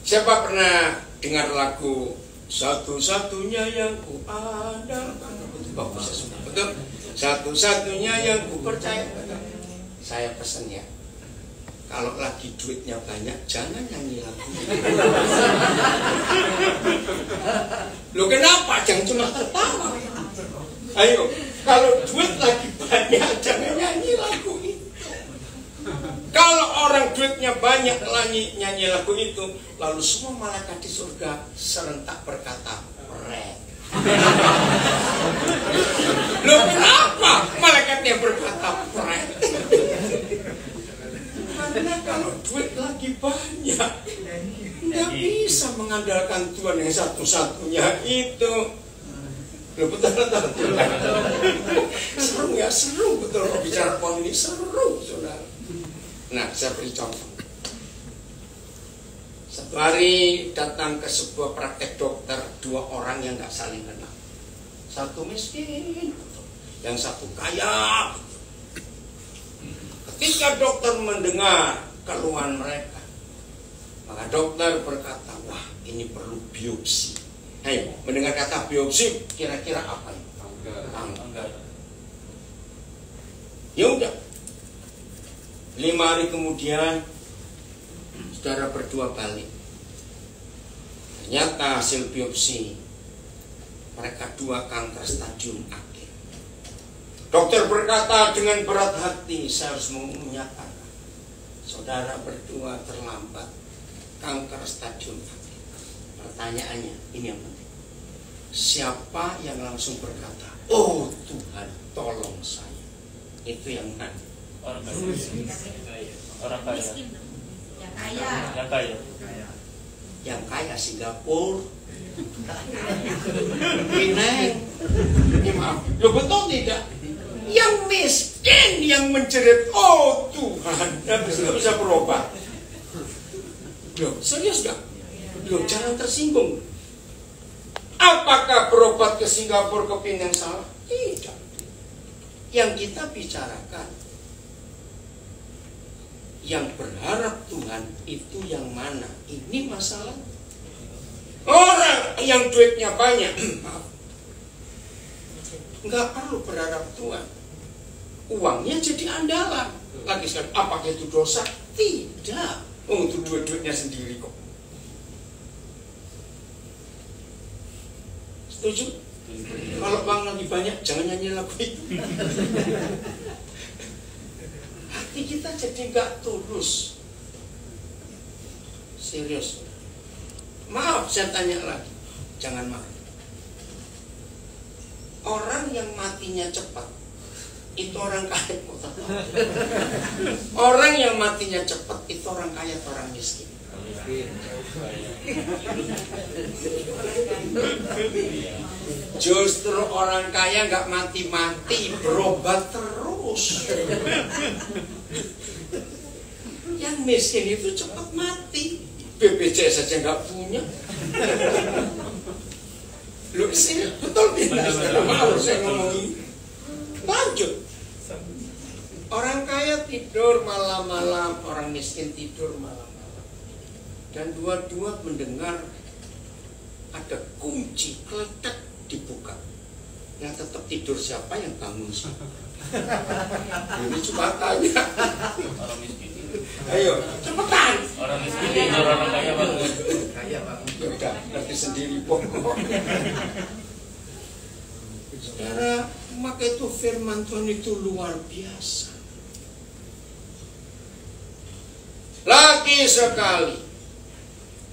Siapa pernah dengar lagu satu-satunya yang ku andalkan? Bagus, betul. Satu-satunya yang ku percaya. Saya pesan ya, kalau lagi duitnya banyak, jangan nyanyi lagu. Loh kenapa? Jangan cuma tertawa. Ayo, kalau duit lagi banyak, jangan nyanyi lagu itu. Kalau orang duitnya banyak nyanyi lagu itu, lalu semua malaikat di surga serentak berkata, "Red." Loh kenapa malaikatnya berkata, "Red"? Karena kalau duit lagi banyak, nggak bisa mengandalkan Tuhan yang satu-satunya itu. Loh betul-betul. Seru ya, seru betul. Kalau bicara pohon ini seru, saudara. Nah, saya beri contoh. Satu hari datang ke sebuah praktek dokter 2 orang yang nggak saling kenal. Satu miskin, yang satu kaya. Ketika dokter mendengar keluhan mereka, maka dokter berkata, wah ini perlu biopsi. Hei, mendengar kata biopsi, kira-kira apa ini? Kanker. Ya udah. 5 hari kemudian saudara berdua balik. Ternyata hasil biopsi mereka 2 kanker stadium akhir. Dokter berkata dengan berat hati, saya harus menyatakan saudara berdua terlambat kanker stadium akhir. Pertanyaannya, ini yang penting. Siapa yang langsung berkata, oh Tuhan tolong saya? Itu yang mana? Orang kaya. Orang kaya. Yang kaya. Yang kaya Singapura, Pineng. Ya maaf, lo betul tidak? Yang miskin yang menjerit, oh Tuhan, nggak bisa berobat. Loh, serius gak? Loh, jangan tersinggung. Apakah berobat ke Singapura, ke Pineng salah? Tidak. Yang kita bicarakan, yang berharap Tuhan itu yang mana? Ini masalah. Orang yang duitnya banyak, maaf, nggak perlu berharap Tuhan. Uangnya jadi andalan. Lagi sekali, apakah itu dosa? Tidak. Oh, itu duit-duitnya sendiri kok. Setuju? Kalau uang lagi banyak, jangan nyanyi lagu itu. Hati kita jadi nggak tulus. Serius. Maaf, saya tanya lagi. Jangan marah. Orang yang matinya cepat, itu orang kaya. Orang yang matinya cepat, itu orang kaya atau orang miskin? Justru orang kaya nggak mati-mati, berobat terus. Yang miskin itu cepat mati, BPJS saja nggak punya. Lu sini betul tidak? Harus saya ngomong ini. Lanjut. Orang kaya tidur malam-malam, orang miskin tidur malam-malam. Dan dua-dua mendengar ada kunci kletek dibuka. Yang tetap tidur siapa, yang bangun siapa? Ini cuma tanya. Orang miskin. Ayo, cepetan. Orang miskin tidur, orang kaya bangun. Kaya Pak. Ya udah, ngerti sendiri pokok. Saudara, maka itu firman Tuhan itu luar biasa. Lagi sekali,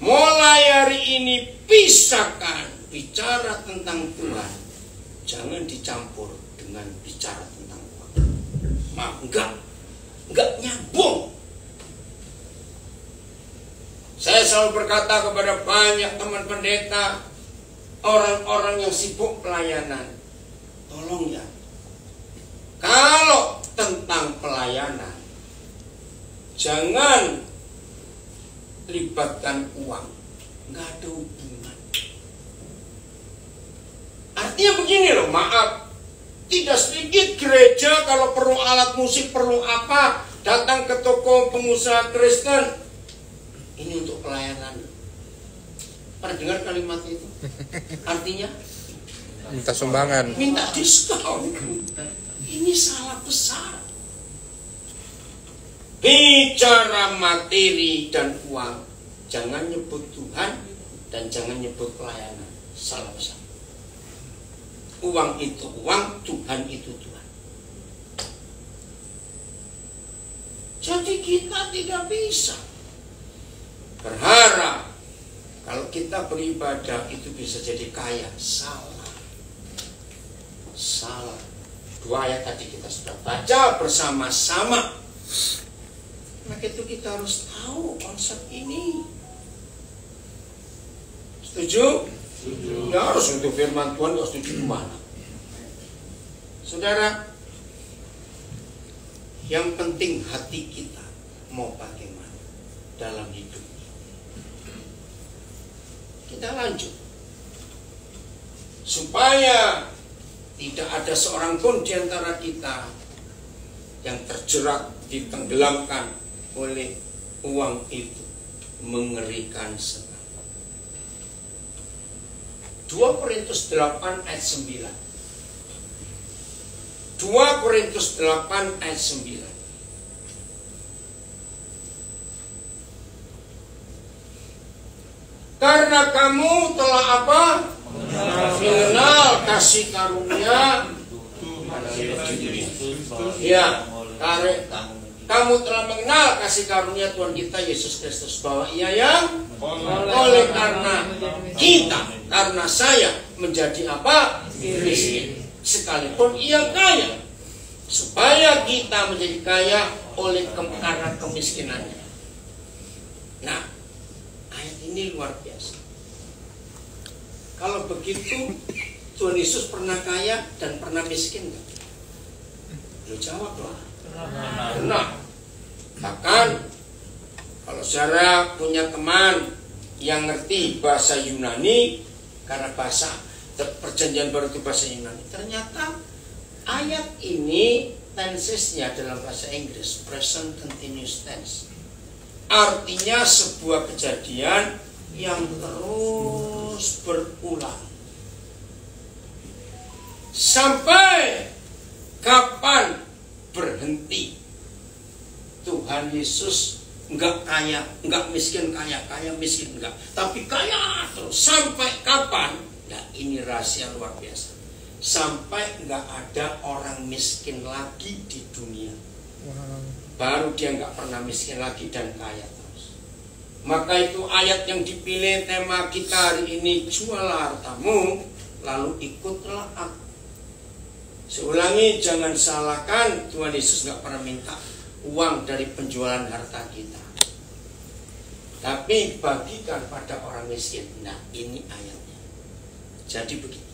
mulai hari ini pisahkan bicara tentang Tuhan. Jangan dicampur dengan bicara tentang uang. Maaf, enggak nyambung. Saya selalu berkata kepada banyak teman pendeta, orang-orang yang sibuk pelayanan, tolong ya, kalau tentang pelayanan, jangan libatkan uang, nggak ada hubungan. Artinya begini loh, maaf, tidak sedikit gereja kalau perlu alat musik, perlu apa, datang ke toko pengusaha Kristen. Ini untuk pelayanan. Pernah dengar kalimat itu? Artinya Minta sumbangan. minta diskon. Ini salah besar. Bicara materi dan uang, jangan nyebut Tuhan dan jangan nyebut pelayanan. Salah besar. Uang itu uang, Tuhan itu Tuhan. Jadi kita tidak bisa berharap kalau kita beribadah itu bisa jadi kaya. Salah. Salah. 2 ayat tadi kita sudah baca bersama-sama. Maka itu kita harus tahu konsep ini. Setuju? Setuju. Ya harus untuk firman Tuhan, harus setuju gimana? Saudara, yang penting hati kita mau bagaimana dalam hidup. Kita lanjut. Supaya tidak ada seorang pun di antara kita yang terjerat, ditenggelamkan oleh uang itu. Mengerikan sekali. 2 Korintus 8 ayat 9. 2 Korintus 8 ayat 9. Karena kamu telah apa? Mengenal kasih karunia. Ya, kamu telah mengenal kasih karunia Tuhan kita Yesus Kristus, bahwa Ia yang oleh karena kita, karena saya menjadi apa? Miskin. Sekalipun Ia kaya, supaya kita menjadi kaya karena kemiskinannya. Nah, ayat ini luar biasa. Kalau begitu, Tuhan Yesus pernah kaya dan pernah miskin nggak? Lu jawab lah. Pernah. Bahkan kalau saudara punya teman yang ngerti bahasa Yunani, karena bahasa Perjanjian Baru itu bahasa Yunani, ternyata ayat ini tensesnya dalam bahasa Inggris present continuous tense. Artinya sebuah kejadian yang terus berulang. Sampai kapan berhenti? Tuhan Yesus enggak kaya, enggak miskin kaya, kaya miskin enggak, tapi kaya terus. Sampai kapan? Nah, ini rahasia luar biasa. Sampai enggak ada orang miskin lagi di dunia. Baru dia enggak pernah miskin lagi dan kaya terus. Maka itu ayat yang dipilih tema kita hari ini, jualah hartamu lalu ikutlah aku. Seulangi, jangan salahkan, Tuhan Yesus enggak pernah minta uang dari penjualan harta kita, tapi bagikan pada orang miskin. Nah, ini ayatnya. Jadi begitu.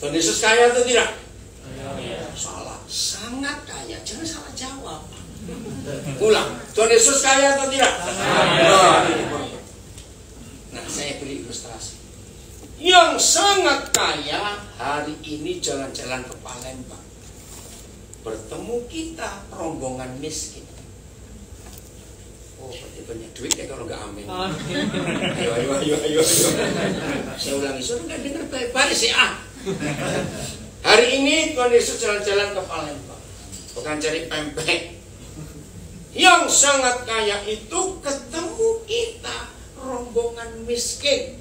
Tuhan Yesus kaya atau tidak? Salah, sangat kaya. Jangan salah jawab. Ulang, Tuhan Yesus kaya atau tidak? Nah, saya beri ilustrasi. Yang sangat kaya hari ini jalan-jalan ke Palembang, bertemu kita rombongan miskin. Oh, berarti banyak duit ya kalau nggak amin. Ayo. Saya ulangi, sudah nggak dengar baik-baik sih Hari ini Tuhan Yesus jalan-jalan ke Palembang, bukan cari pempek. Yang sangat kaya itu ketemu kita rombongan miskin.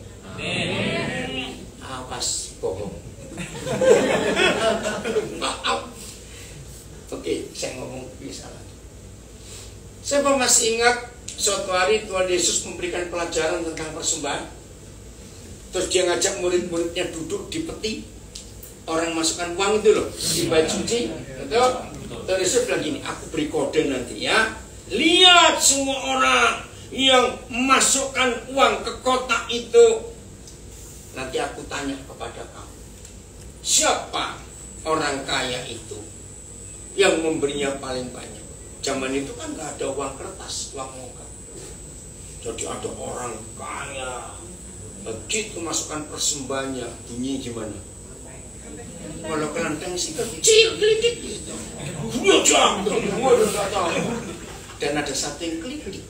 Awas bohong. Maaf. Oke, saya ngomong bisa lagi. Saya masih ingat suatu hari Tuhan Yesus memberikan pelajaran tentang persembahan. Terus dia ngajak murid-muridnya duduk di peti. Orang masukkan uang itu loh, di bait suci. Betul? Tuhan Yesus bilang gini, aku beri kode nanti ya. Lihat semua orang yang masukkan uang ke kotak itu. Nanti aku tanya kepada kamu, siapa orang kaya itu yang memberinya paling banyak? Zaman itu kan gak ada uang kertas, uang muka. Jadi ada orang kaya, begitu masukkan persembahannya, bunyi gimana? Kalau kelenteng sih kecil, kelidik gitu. Dia jatuh, dan ada satu yang kelidik.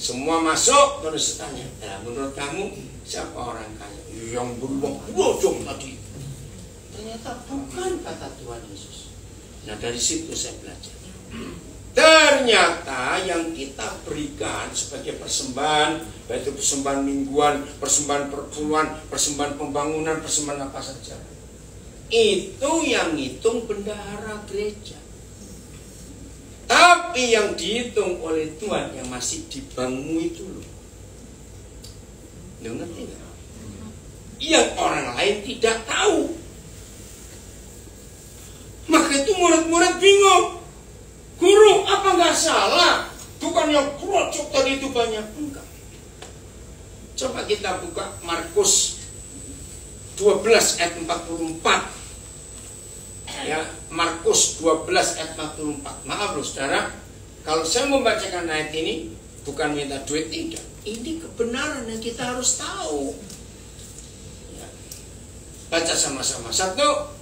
Semua masuk, terus tanya, nah, menurut kamu siapa orang kaya? Yang beruang bodong tadi. Ternyata bukan, kata Tuhan Yesus. Nah, dari situ saya belajar. Ternyata yang kita berikan sebagai persembahan, baik itu persembahan mingguan, persembahan perpuluhan, persembahan pembangunan, persembahan apa saja, itu yang ngitung bendahara gereja. Tapi yang dihitung oleh Tuhan yang masih dibangun itu loh. Lo ngerti gak? Yang orang lain tidak tahu. Maka itu murid-murid bingung. Guru, apa nggak salah? Bukan yang kerocok tadi itu banyak. Enggak. Coba kita buka Markus 12 ayat 44. Ya, Markus 12 ayat 44. Maaf loh saudara, kalau saya membacakan ayat ini bukan minta duit, tidak. Ini kebenaran yang kita harus tahu. Ya. Baca sama-sama. 1,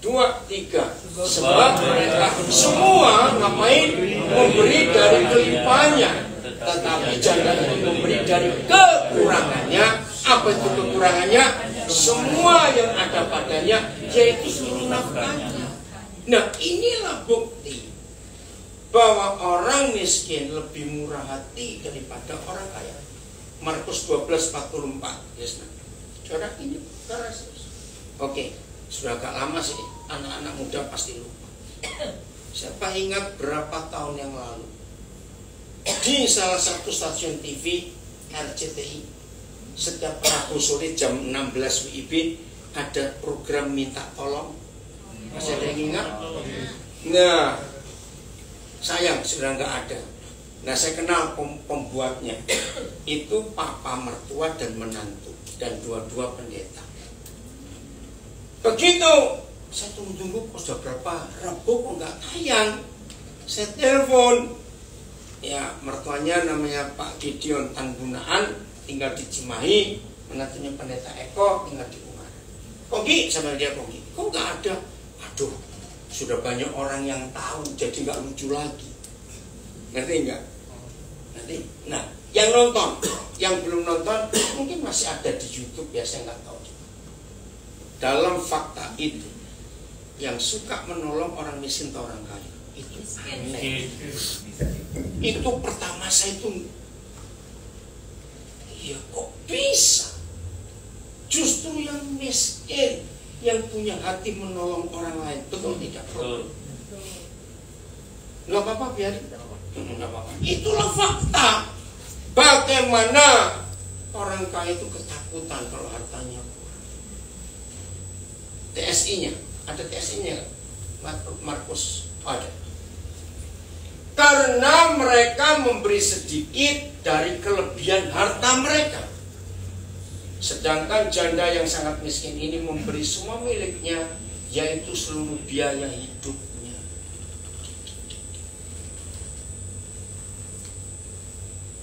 2, 3. Sebab mereka semua ngapain? Memberi dari kelimpahannya, tetapi jangan memberi dari kekurangannya. Apa itu kekurangannya? Semua yang ada padanya, yaitu seluruh nafkahnya. Nah, inilah bukti bahwa orang miskin lebih murah hati daripada orang kaya. Markus 12:44. Yes, saudara, ini rahasia. Oke, sudah agak lama sih, anak-anak muda pasti lupa. Siapa ingat berapa tahun yang lalu di salah satu stasiun TV RCTI setiap Rabu sore jam 16 WIB ada program minta tolong? Masih ada yang ingat? Nah, sayang sudah nggak ada. Nah, saya kenal pembuatnya. Itu papa mertua dan menantu, dan dua-dua pendeta. Begitu saya tunggu-tunggu, sudah berapa Rabu kok nggak tayang. Saya telepon, ya mertuanya namanya Pak Gideon Tanbunaan, tinggal di Cimahi, menantunya pendeta Eko tinggal di Ungaran. Kogi sama dia, Kogi, kok nggak ada? Aduh, sudah banyak orang yang tahu, jadi nggak lucu lagi. Ngerti nggak? Nanti, nah, yang nonton, yang belum nonton, mungkin masih ada di YouTube ya, saya nggak tahu. Dalam fakta itu, yang suka menolong orang miskin atau orang kaya, itu aneh. Itu pertama saya itu, ya kok bisa? Justru yang miskin yang punya hati menolong orang lain, betul tidak? Nggak apa-apa, biarin. Nggak apa-apa. Itulah fakta. Bagaimana orang kaya itu ketakutan kalau hartanya kurang. TSI-nya, ada TSI-nya Markus ada. Karena mereka memberi sedikit dari kelebihan harta mereka. Sedangkan janda yang sangat miskin ini memberi semua miliknya, yaitu seluruh biaya hidupnya.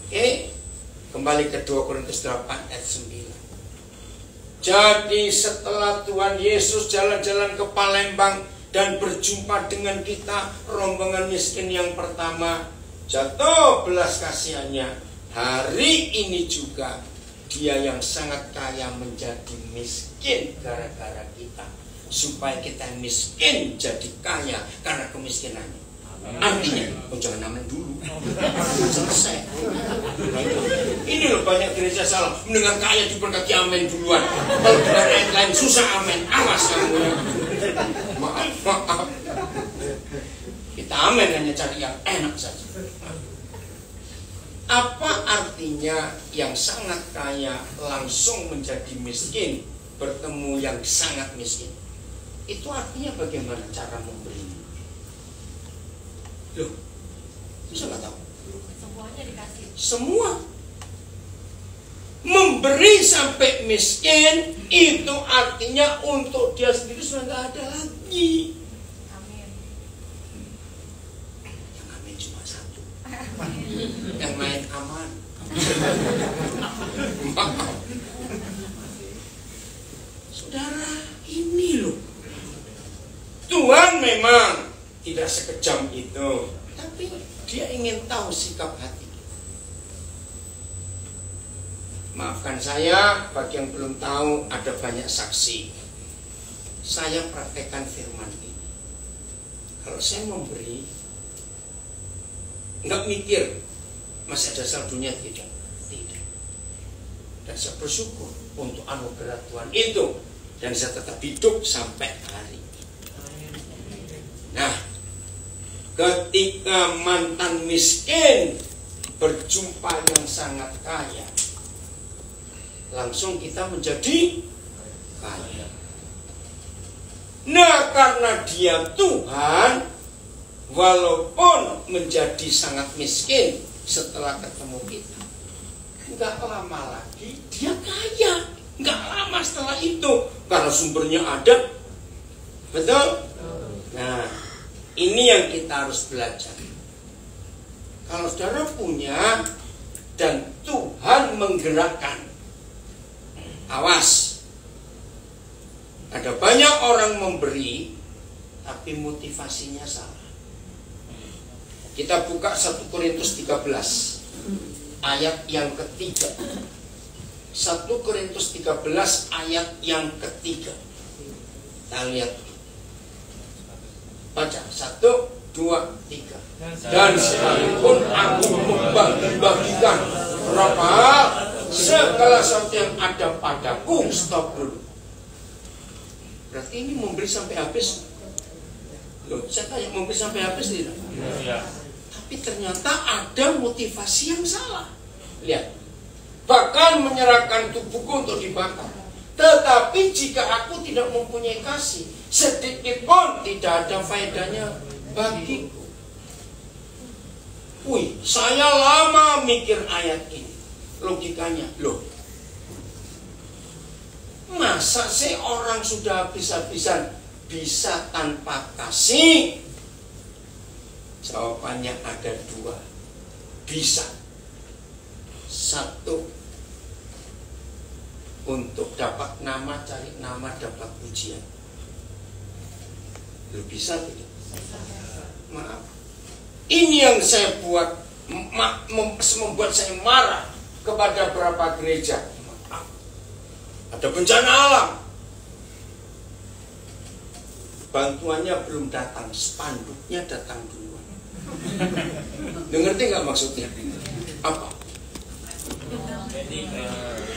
Oke, kembali ke 2 Korintus 8 ayat 9. Jadi setelah Tuhan Yesus jalan-jalan ke Palembang dan berjumpa dengan kita, rombongan miskin yang pertama, jatuh belas kasihannya. Hari ini juga dia yang sangat kaya menjadi miskin gara-gara kita, supaya kita miskin jadi kaya karena kemiskinannya. Artinya, jangan amen dulu, selesai. Ini loh banyak gereja salah, mendengar kaya diberkati amen duluan. Kalau dengar ayat lain susah amen, awas kamu. Maaf. Kita amen hanya cari yang enak saja. Apa artinya yang sangat kaya langsung menjadi miskin, bertemu yang sangat miskin? Itu artinya bagaimana cara memberi? Loh, bisa nggak tahu? Semuanya dikasih. Semua. Memberi sampai miskin itu artinya untuk dia sendiri sudah nggak ada lagi. Amin. Yang amin cuma satu. Yang lain aman. Saudara, ini loh. Tuhan memang tidak sekejam itu, tapi dia ingin tahu sikap hati. Maafkan saya, bagi yang belum tahu, ada banyak saksi. Saya praktekkan firman ini. Kalau saya memberi, nggak mikir masih ada saldonya, tidak. Dan saya bersyukur untuk anugerah Tuhan itu, dan saya tetap hidup sampai hari ini. Nah, ketika mantan miskin berjumpa yang sangat kaya, langsung kita menjadi kaya. Nah, karena dia Tuhan, walaupun menjadi sangat miskin setelah ketemu kita, nggak lama lagi dia kaya. Nggak lama setelah itu, karena sumbernya ada. Betul? Nah, ini yang kita harus belajar. Kalau saudara punya dan Tuhan menggerakkan, awas. Ada banyak orang memberi, tapi motivasinya salah. Kita buka 1 Korintus 13 ayat yang ketiga. 1 Korintus 13 ayat yang ketiga. Kita lihat. Baca 1, 2, 3. Dan sekalipun aku membagi-bagikan berapa hal, segala sesuatu yang ada padaku. Stop dulu. Berarti ini memberi sampai habis. Loh, saya tanya memberi sampai habis tidak? Ya. Tapi ternyata ada motivasi yang salah. Lihat, bahkan menyerahkan tubuhku untuk dibakar. Tetapi jika aku tidak mempunyai kasih, sedikit pun tidak ada faedahnya bagiku. Wih, saya lama mikir ayat ini. Logikanya, loh, masa sih orang sudah habis-habisan bisa tanpa kasih? Jawabannya ada dua. Bisa. Satu, untuk dapat nama, cari nama, dapat pujian. Lu bisa tidak? Maaf. Ini yang saya buat, membuat saya marah kepada beberapa gereja. Maaf. Ada bencana alam. Bantuannya belum datang, spanduknya datang duluan. Ngerti nggak maksudnya? Apa?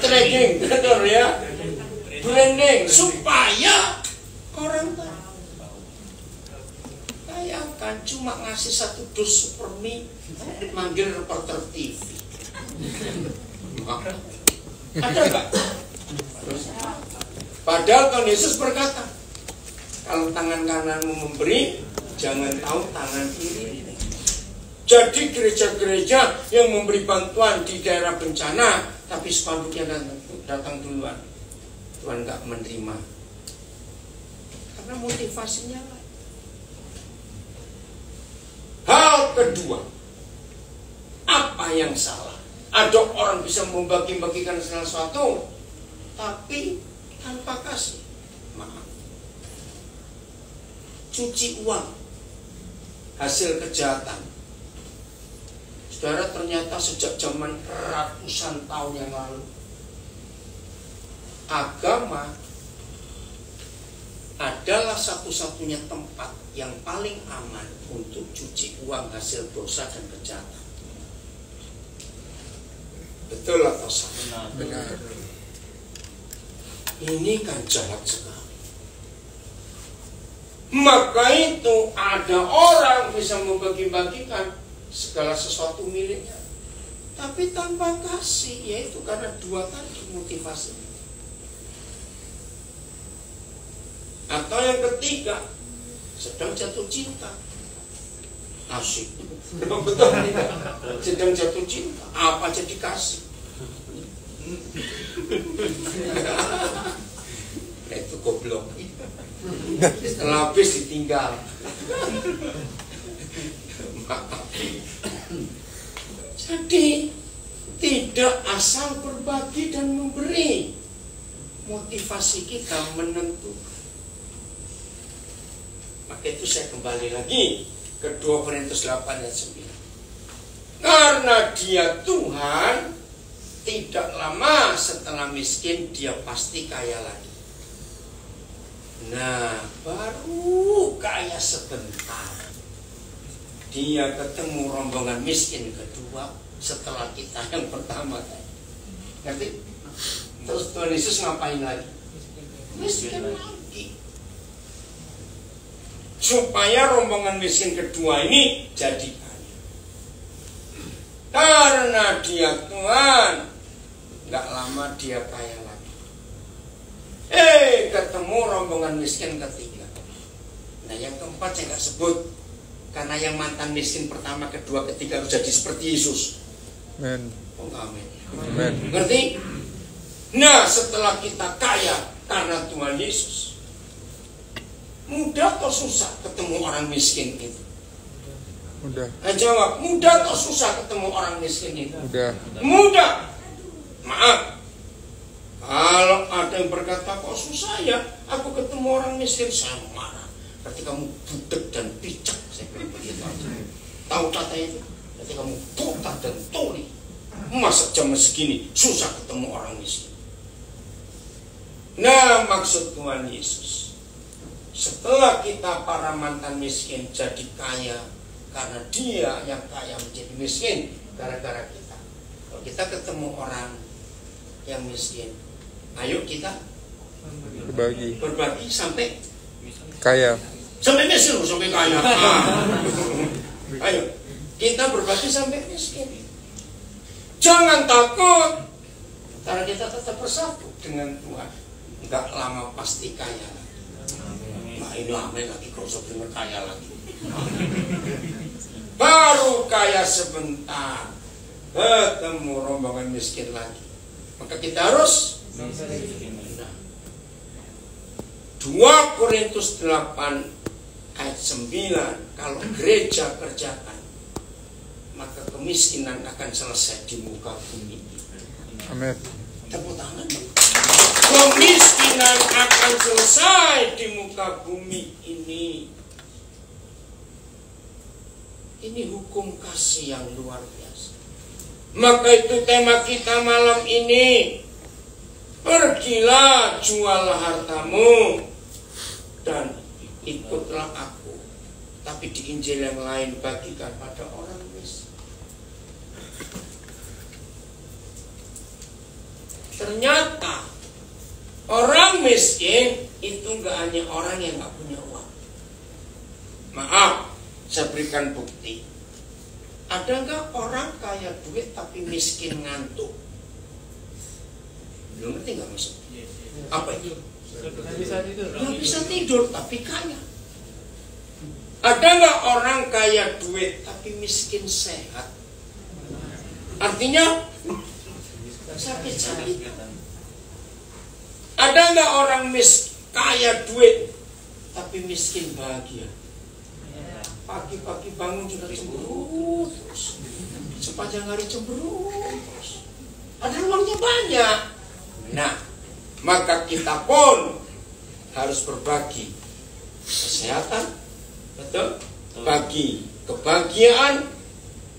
Tracking, betul ya? Branding, supaya orang tahu. Bayangkan cuma ngasih 1 dus supermi, manggil reporter TV. Ada nggak? Padahal Tuhan Yesus berkata, kalau tangan kananmu memberi, jangan tahu tangan kiri. Jadi gereja-gereja yang memberi bantuan di daerah bencana, tapi spanduknya datang duluan, Tuhan nggak menerima. Karena motivasinya lain. Hal kedua, apa yang salah? Ada orang bisa membagi-bagikan sesuatu, tapi tanpa kasih. Maaf. Cuci uang, hasil kejahatan. Saudara, ternyata sejak zaman ratusan tahun yang lalu, agama adalah satu-satunya tempat yang paling aman untuk cuci uang hasil dosa dan kejahatan. Betul atau salah? Benar. Ini kan jahat sekali. Maka itu ada orang bisa membagi-bagikan segala sesuatu miliknya, tapi tanpa kasih, yaitu karena dua tadi motivasi. Atau yang ketiga, sedang jatuh cinta. Asik. Betul tidak? Sedang jatuh cinta, apa jadi kasih? Itu goblok. Setelah habis ditinggal. Jadi tidak asal berbagi dan memberi, motivasi kita menentukan. Maka itu saya kembali lagi ke 2 Korintus 8 ayat 9. Karena dia Tuhan, tidak lama setelah miskin dia pasti kaya lagi. Nah, baru kaya sebentar, dia ketemu rombongan miskin kedua setelah kita yang pertama tadi. Ngerti? Terus Tuhan Yesus ngapain lagi? Miskin lagi. Supaya rombongan miskin kedua ini jadi kaya. Karena dia Tuhan, nggak lama dia kaya lagi. Ketemu rombongan miskin ketiga. Nah, yang keempat saya nggak sebut, karena yang mantan miskin pertama, kedua, ketiga harus jadi seperti Yesus. Amen. Oh, amin. Amen. Ngerti? Nah, setelah kita kaya karena Tuhan Yesus, mudah atau susah ketemu orang miskin itu? Mudah. Jawab, mudah atau susah ketemu orang miskin itu? Mudah. Mudah. Maaf, kalau ada yang berkata kok susah ya, aku ketemu orang miskin, saya marah. Berarti kamu budak dan picak, saya bilang begitu aja. Tahu kata itu? Berarti kamu buta dan tuli. Masa zaman segini susah ketemu orang miskin? Nah, maksud Tuhan Yesus, setelah kita para mantan miskin jadi kaya karena dia yang kaya menjadi miskin gara-gara kita. Kalau kita ketemu orang yang miskin, ayo kita berbagi sampai Kaya. sampai miskin, sampai kaya. Ayo kita berbagi sampai miskin. Jangan takut, karena kita tetap bersatu dengan Tuhan. Enggak lama pasti kaya. Nah ini amin lagi, kau dengar kaya lagi. Baru kaya sebentar, ketemu rombongan miskin lagi. Maka kita harus 2 Korintus 8 ayat 9, kalau gereja kerjakan, maka kemiskinan akan selesai di muka bumi. Amin. Tepuk tangan. Kemiskinan akan selesai di muka bumi ini. Ini hukum kasih yang luar biasa. Maka itu tema kita malam ini. Pergilah, jualah hartamu dan ikutlah aku. Tapi di Injil yang lain bagikan pada orang miskin. Ternyata orang miskin itu nggak hanya orang yang nggak punya uang. Maaf, saya berikan bukti. Ada nggak orang kaya duit tapi miskin ngantuk? Belum ngerti nggak maksud? Apa itu? Nggak bisa tidur tapi kaya. Ada nggak orang kaya duit tapi miskin sehat? Artinya sakit-sakit. Ada nggak orang kaya duit tapi miskin bahagia? Pagi-pagi bangun sudah cemberut terus, sepanjang hari cemberut terus. Ada uangnya banyak. Nah, maka kita pun harus berbagi kesehatan, betul? Bagi kebahagiaan,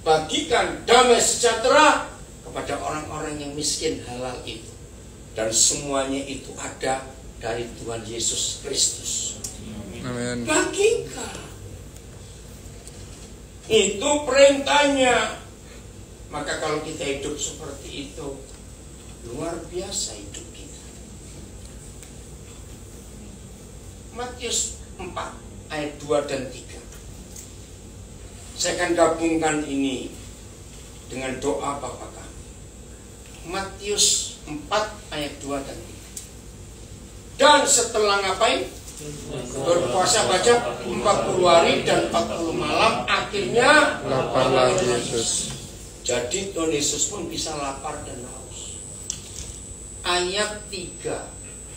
bagikan damai sejahtera kepada orang-orang yang miskin halal itu. Dan semuanya itu ada dari Tuhan Yesus Kristus. Amin. Bagikan. Itu perintahnya. Maka kalau kita hidup seperti itu, luar biasa hidup kita. Matius 4 ayat 2 dan 3. Saya akan gabungkan ini dengan doa Bapa kami. Matius 4 ayat 2 dan 3. Dan setelah ngapain? Berpuasa baca 40 hari dan 40 malam, akhirnya Laparlah Yesus. Jadi Tuhan Yesus pun bisa lapar dan haus. Ayat 3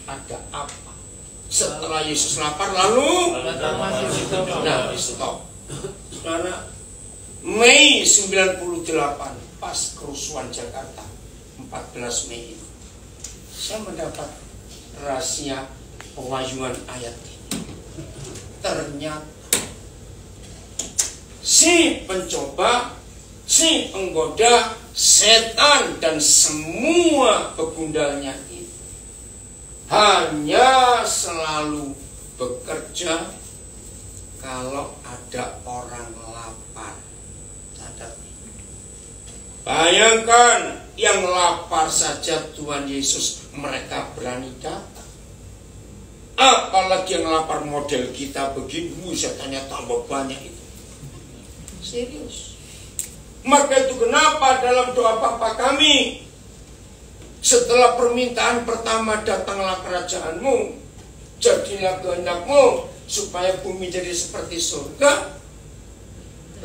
ada apa? Setelah Yesus lapar lalu nah stop. Saudara, Mei 98 pas kerusuhan Jakarta 14 Mei itu, saya mendapat rahasia pewahyuan ayat ini. Ternyata si pencoba, si penggoda, setan dan semua begundalnya itu hanya selalu bekerja kalau ada orang lapar. Catat. Bayangkan, yang lapar saja Tuhan Yesus mereka berani datang. Apalagi yang lapar model kita begini, setannya tambah banyak itu. Serius. Maka itu kenapa dalam doa Bapa kami, setelah permintaan pertama, datanglah kerajaanmu, jadilah kehendakmu, supaya bumi jadi seperti surga,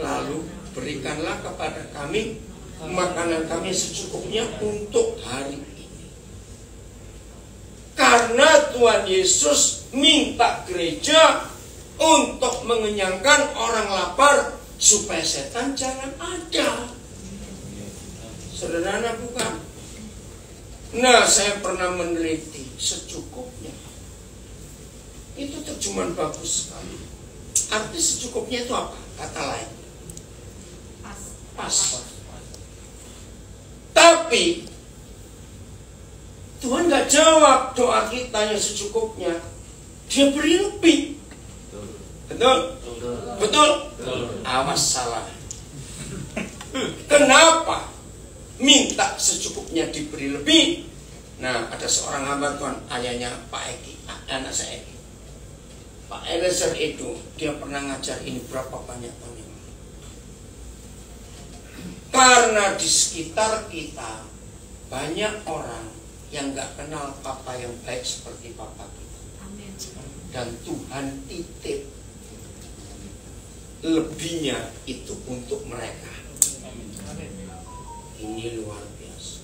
lalu berikanlah kepada kami makanan kami secukupnya untuk hari ini. Karena Tuhan Yesus minta gereja untuk mengenyangkan orang lapar supaya setan jangan ada. Sederhana bukan? Nah, saya pernah meneliti secukupnya. Itu terjemahan bagus sekali. Arti secukupnya itu apa? Kata lain. Pas. Tapi Tuhan gak jawab doa kita yang secukupnya. Dia beri lebih. Betul? Betul? Awas salah. Kenapa minta secukupnya diberi lebih? Nah, ada seorang hamba Tuhan, ayahnya Pak Eki, anak saya Eki, Pak Eliezer itu, dia pernah ngajar ini berapa banyak tahun yang lalu. Karena di sekitar kita banyak orang yang gak kenal papa yang baik seperti papa kita. Amin. Dan Tuhan titip lebihnya itu untuk mereka. Ini luar biasa.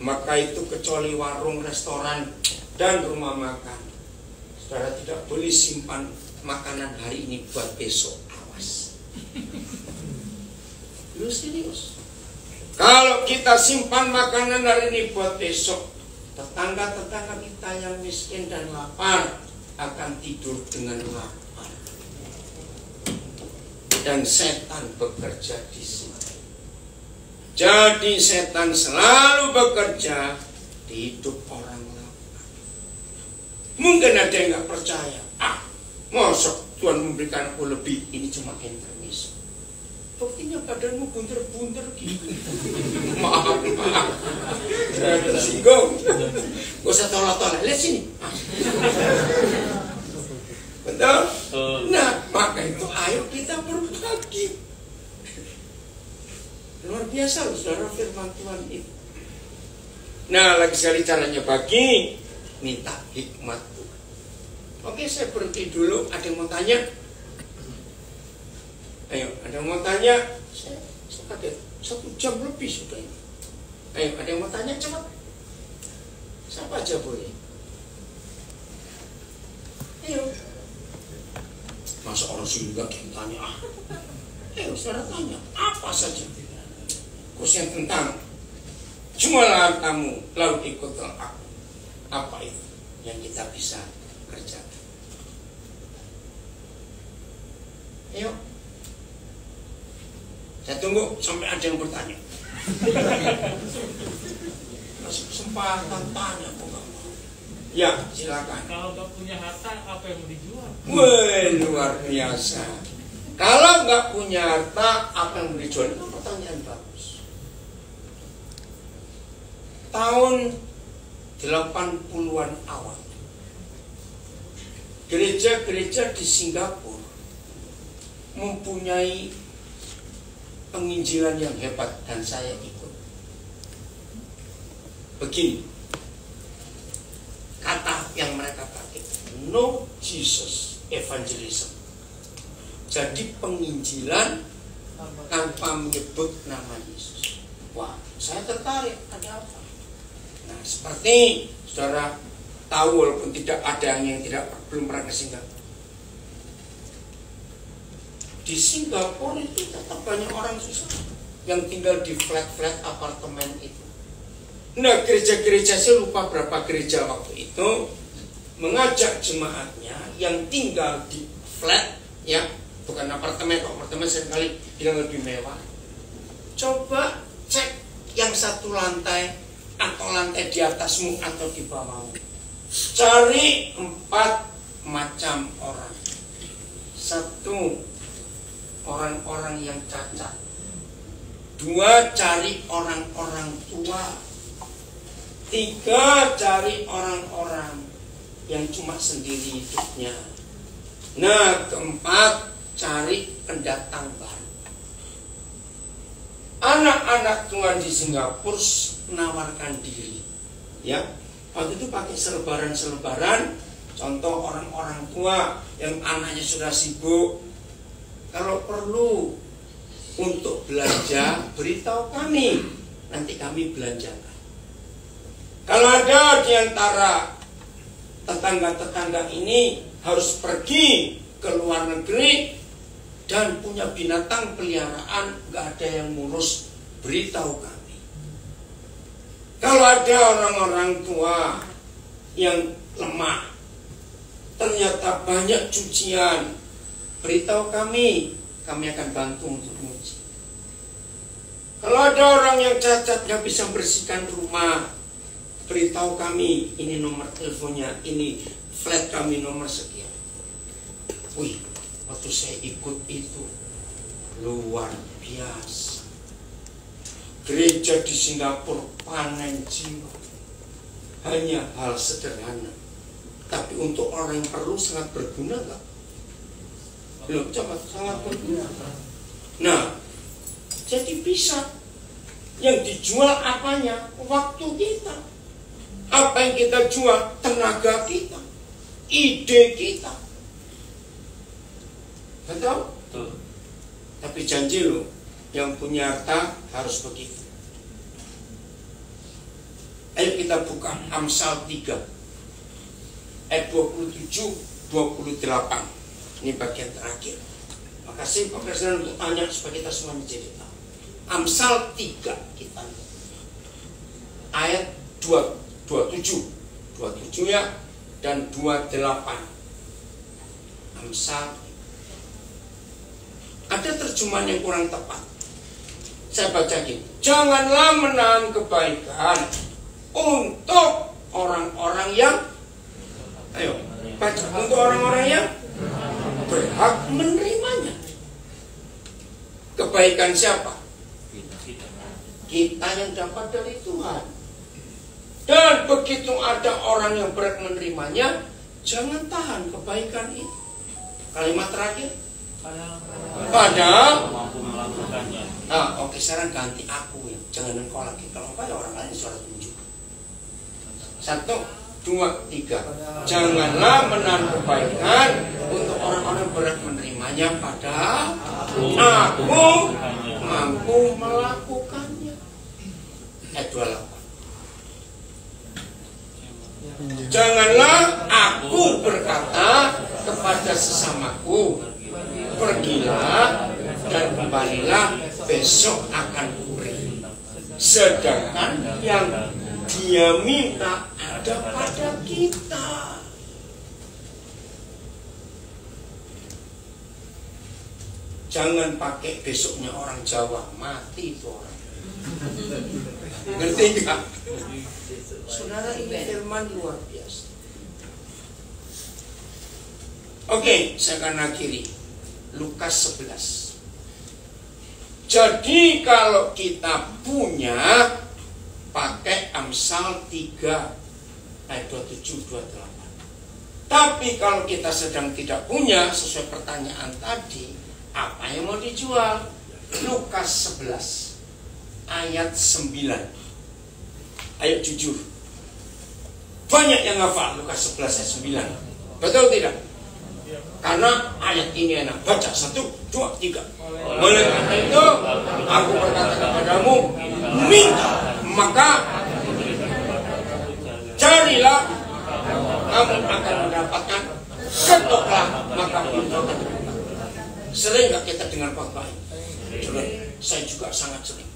Maka itu kecuali warung, restoran, dan rumah makan, saudara tidak boleh simpan makanan hari ini buat besok. Awas. Lu serius? Kalau kita simpan makanan hari ini buat besok, tetangga-tetangga kita yang miskin dan lapar akan tidur dengan lapar. Dan setan bekerja di sini. Jadi setan selalu bekerja di hidup orang lapar. Mungkin ada yang nggak percaya. Masa Tuhan memberikan aku lebih? Ini cuma intermis. Buktinya badanmu bunter-bunter gitu. Maaf. Saya tersinggung. Gak usah tolak-tolak. Lihat sini. Betul? Nah, maka itu ayo kita berbagi. Luar biasa loh saudara firman Tuhan itu. Nah, lagi sekali caranya bagi, minta hikmat Tuhan. Oke, saya berhenti dulu. Ada yang mau tanya? Ayo, ada yang mau tanya? Saya kaget, 1 jam lebih sudah ini. Ayo, ada yang mau tanya? Cepat. Siapa aja boleh. Ayo. Masa orang sini gak yang tanya? Ayo, saudara tanya. Apa saja? Khususnya tentang jumalah kamu lalu ikutlah aku. Apa itu yang kita bisa kerjakan? Ayo, saya tunggu sampai ada yang bertanya. Kasih kesempatan tanya, kok nggak mau? Ya, silakan. Kalau nggak punya harta, apa yang mau dijual? Wah, luar biasa. Kalau nggak punya harta, apa yang mau dijual? Itu pertanyaan bagus. Tahun 80-an awal, gereja-gereja di Singapura mempunyai penginjilan yang hebat dan saya ikut. Begini kata yang mereka pakai, no Jesus evangelism. Jadi penginjilan tanpa menyebut nama Yesus. Wah, saya tertarik. Ada apa? Nah, seperti saudara tahu, walaupun tidak ada yang belum pernah ke Singapura. Di Singapura itu tetap banyak orang susah yang tinggal di flat-flat apartemen itu. Nah, gereja-gereja, saya lupa berapa gereja waktu itu, mengajak jemaatnya yang tinggal di flat, ya, bukan apartemen. Apartemen seringkali bilang lebih mewah. Coba cek yang satu lantai atau lantai di atasmu atau di bawahmu. Cari 4 macam orang. 1, orang-orang yang cacat. 2, cari orang-orang tua. 3, cari orang-orang yang cuma sendiri hidupnya. Nah, 4, cari pendatang baru. Anak-anak Tuhan di Singapura menawarkan diri, ya. Waktu itu pakai selebaran-selebaran. Contoh orang-orang tua yang anaknya sudah sibuk, kalau perlu untuk belanja, beritahu kami, nanti kami belanjakan. Kalau ada di antara tetangga-tetangga ini harus pergi ke luar negeri dan punya binatang peliharaan, gak ada yang ngurus, beritahu kami. Kalau ada orang-orang tua yang lemah, ternyata banyak cucian, beritahu kami akan bantu untuk mencuci. Kalau ada orang yang cacat gak bisa bersihkan rumah, beritahu kami, ini nomor teleponnya, ini flat kami nomor sekian. Wih, Waktu saya ikut itu luar biasa. Gereja di Singapura panen jiwa. Hanya hal sederhana, tapi untuk orang yang perlu sangat berguna nggak? Belum coba sangat berguna. Nah, jadi bisa yang dijual apanya? Waktu kita. Apa yang kita jual? Tenaga kita, ide kita. Betul? Tapi janji loh, yang punya harta harus begitu. Ayo kita buka Amsal 3 ayat 27-28. Ini bagian terakhir. Makasih Pak Presiden untuk tanya supaya kita semua menjadi tahu. Amsal 3 kita ayat 27 ya, dan 28. Amsal. Ada terjemahan yang kurang tepat. Saya baca gini, janganlah menahan kebaikan untuk orang-orang yang, ayo baca, untuk orang-orang yang berhak menerimanya. Kebaikan siapa? Kita yang dapat dari Tuhan. Dan begitu ada orang yang berhak menerimanya, jangan tahan kebaikan itu. Kalimat terakhir, padahal mampu melakukannya. Nah, oke, sekarang ganti aku ya. Jangan engkau lagi. Kalau engkau ya orang lain suara tunjuk. 1, 2, 3. Janganlah menahan kebaikan untuk orang-orang berhak menerimanya, padahal aku mampu melakukannya. Ayat 28. Janganlah aku berkata kepada sesamaku, pergilah dan kembalilah, besok akan kuberi. Sedangkan yang dia minta ada pada kita. Jangan pakai besoknya orang Jawa, mati itu orang. Ngerti gak? Saudara, ini firman luar biasa. Oke, saya akan akhiri Lukas 11. Jadi kalau kita punya, pakai Amsal 3 ayat 27-28. Tapi kalau kita sedang tidak punya, sesuai pertanyaan tadi, apa yang mau dijual? Lukas 11 ayat 9. Ayo jujur, banyak yang hafal Lukas 11 ayat 9. Betul tidak? Karena ayat ini enak. Baca 1, 2, 3. Oleh karena itu aku berkata kepadamu, minta maka carilah kamu akan mendapatkan, ketoklah maka pintu akan terbuka. Sering gak kita dengar khotbah ini? Saya juga sangat sering.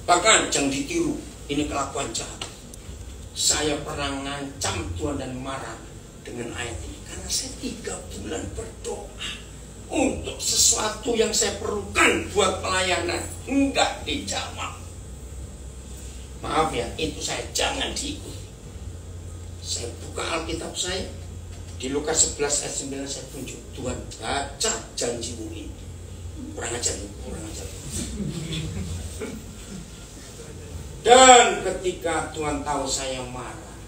Bahkan jangan ditiru, ini kelakuan jahat. Saya pernah ngancam Tuhan dan marah dengan ayat ini. Karena saya 3 bulan berdoa untuk sesuatu yang saya perlukan buat pelayanan, enggak dijawab. Maaf ya, itu saya jangan diikuti. Saya buka Alkitab saya di Lukas 11 ayat 9, saya tunjuk, Tuhan baca janjimu ini. Kurang ajar. Dan ketika Tuhan tahu saya marah,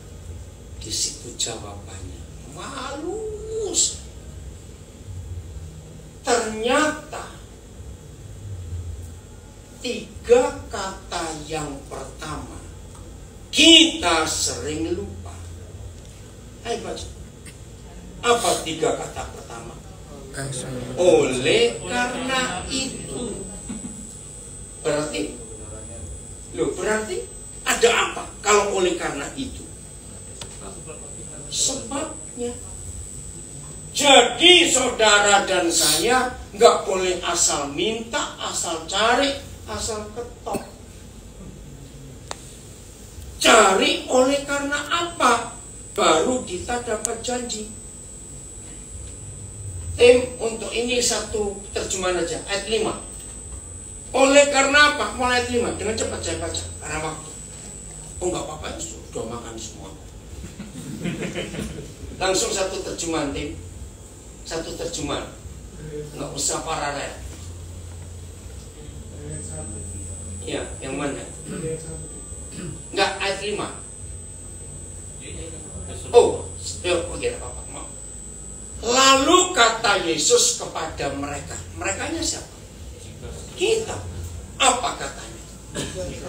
di situ jawabannya halus. Ternyata 3 kata yang pertama kita sering lupa. Ayo baca. Apa 3 kata pertama? Oleh karena itu. Berarti ada apa kalau oleh karena itu? Sebabnya. Jadi saudara dan saya nggak boleh asal minta, asal cari, asal ketok. Cari oleh karena apa? Baru kita dapat janji. Tim, untuk ini satu terjemahan aja, ayat 5. Oleh karena apa? Mulai ayat 5, dengan cepat saya baca karena waktu. Oh nggak apa-apa, sudah makan semua. Langsung satu terjemahan, tim. Satu terjemahan. Nggak usah paralel. Ya, yang mana? Nggak, ayat 5. Oh, oke, apa-apa. Mau. Lalu kata Yesus kepada mereka. Merekanya siapa? Kita. Apa katanya?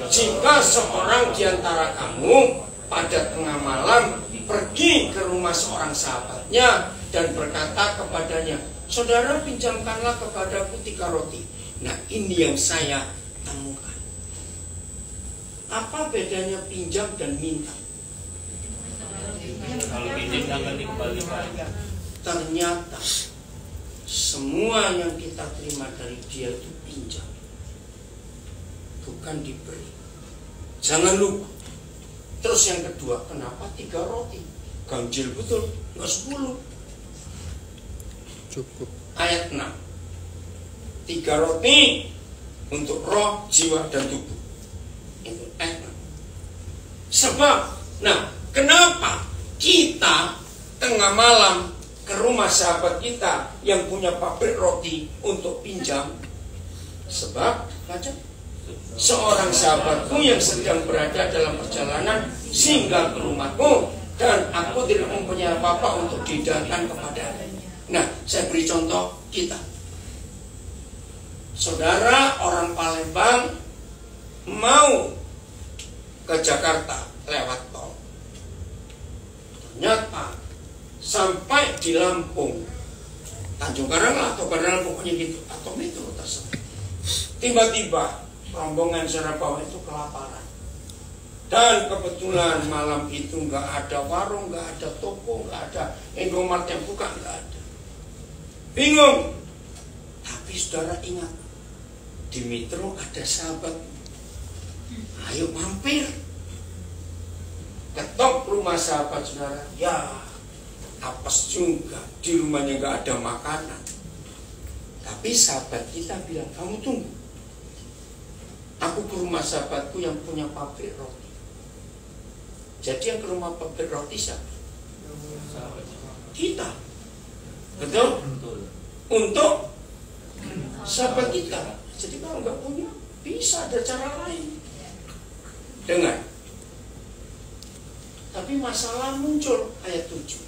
Jika seorang di antara kamu pada tengah malam pergi ke rumah seorang sahabatnya dan berkata kepadanya, saudara, pinjamkanlah kepadaku 3 roti. Nah, ini yang saya temukan. Apa bedanya pinjam dan minta? Kalau pinjam jangan dikembalikan. Ternyata semua yang kita terima dari dia itu pinjam, bukan diberi. Jangan lupa. Terus yang kedua, kenapa 3 roti? Ganjil betul, nggak 10. Cukup. Ayat 6. 3 roti untuk roh, jiwa, dan tubuh. Itu ayat 6. Sebab, nah, kenapa kita tengah malam ke rumah sahabat kita yang punya pabrik roti untuk pinjam? Sebab, baca, seorang sahabatku yang sedang berada dalam perjalanan singgah ke rumahku dan aku tidak mempunyai apa-apa untuk didatangkan kepada. Nah, saya beri contoh kita. Saudara orang Palembang mau ke Jakarta lewat tol. Ternyata sampai di Lampung, Tanjung Karang atau Karang, pokoknya gitu, atau metro tersebut. Tiba-tiba rombongan saudara bawa itu kelaparan. Dan kebetulan malam itu nggak ada warung, nggak ada toko, nggak ada Indomaret yang buka, nggak ada. Bingung. Tapi saudara ingat, di metro ada sahabat. Ayo mampir. Ketok rumah sahabat saudara. Ya, apes juga. Di rumahnya nggak ada makanan. Tapi sahabat kita bilang, kamu tunggu. Aku ke rumah sahabatku yang punya pabrik roti. Jadi yang ke rumah pabrik roti siapa? Kita. Betul? Untuk sahabat kita. Jadi kalau nggak punya, bisa ada cara lain. Dengar. Tapi masalah muncul ayat 7.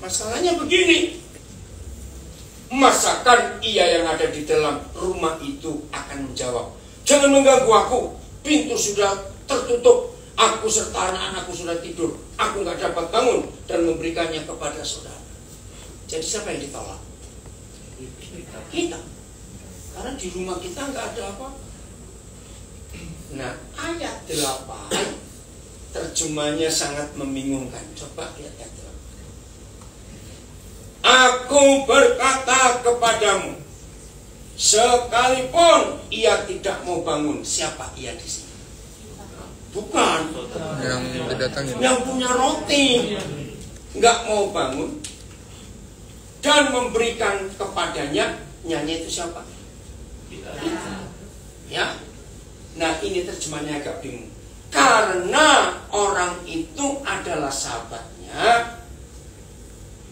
Masalahnya begini. Masakan ia yang ada di dalam rumah itu akan menjawab, jangan mengganggu aku. Pintu sudah tertutup. Aku serta anak-anakku sudah tidur. Aku nggak dapat bangun dan memberikannya kepada saudara. Jadi siapa yang ditolak? Kita. Karena di rumah kita nggak ada apa. Nah, ayat 8 terjemahnya sangat membingungkan. Coba lihat ayat 8. Aku berkata kepadamu, sekalipun ia tidak mau bangun. Siapa ia di sini? Bukan Yang didatangin. yang punya roti, nggak mau bangun dan memberikan kepadanya. Nyanyi itu siapa? Ya. Nah, ini terjemahnya agak bingung. Karena orang itu adalah sahabatnya.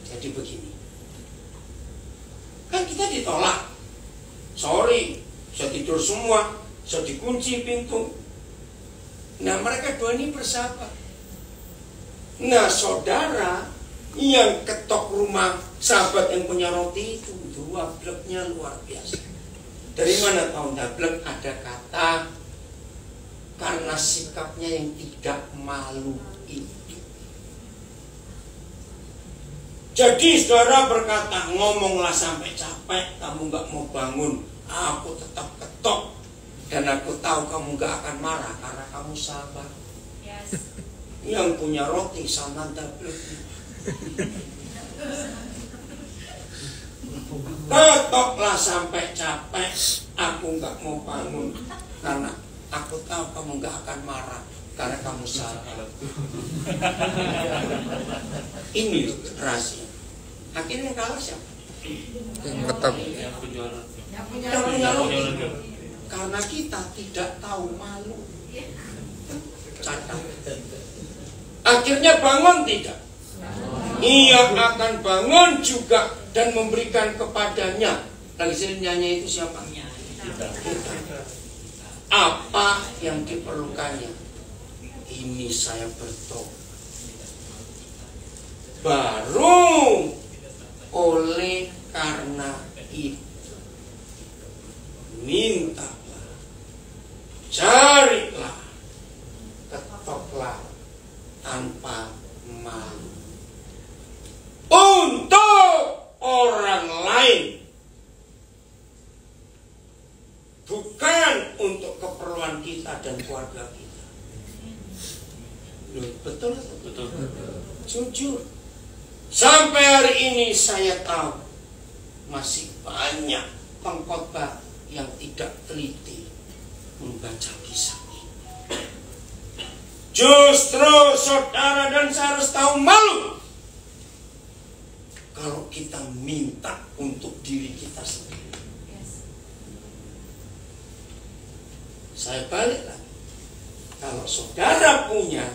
Jadi begini. Kan kita ditolak. Sorry, saya tidur semua, saya dikunci pintu. Nah, mereka dua ini bersahabat. Nah, saudara yang ketok rumah sahabat yang punya roti itu, dua bleknya luar biasa. Dari mana tahu dablek? Ada kata karena sikapnya yang tidak malu itu. Jadi saudara berkata, ngomonglah sampai capek, kamu gak mau bangun, aku tetap ketok. Dan aku tahu kamu gak akan marah karena kamu sabar. Yes. Yang punya roti sama dableknya. Ketoklah sampai capek, aku gak mau bangun karena aku tahu kamu gak akan marah karena kamu sabar. Ini rahasia. Akhirnya kalah siapa? Yang tetap. Yang penjualan. Yang punya Yang punya roti. roti. Karena kita tidak tahu malu. Catat. Akhirnya bangun tidak? Ia akan bangun juga dan memberikan kepadanya. Lagi sering nyanyi itu siapa? Kita. Apa yang diperlukannya? Ini saya bertobat. Baru oleh karena itu mintalah, carilah, ketoklah tanpa malu untuk orang lain, bukan untuk keperluan kita dan keluarga kita. Loh, betul? Betul. Jujur, sampai hari ini saya tahu masih banyak pengkhotbah yang tidak teliti membaca kisah ini. Justru saudara dan saya harus tahu malu kalau kita minta untuk diri kita sendiri. Saya balik lagi. Kalau saudara punya,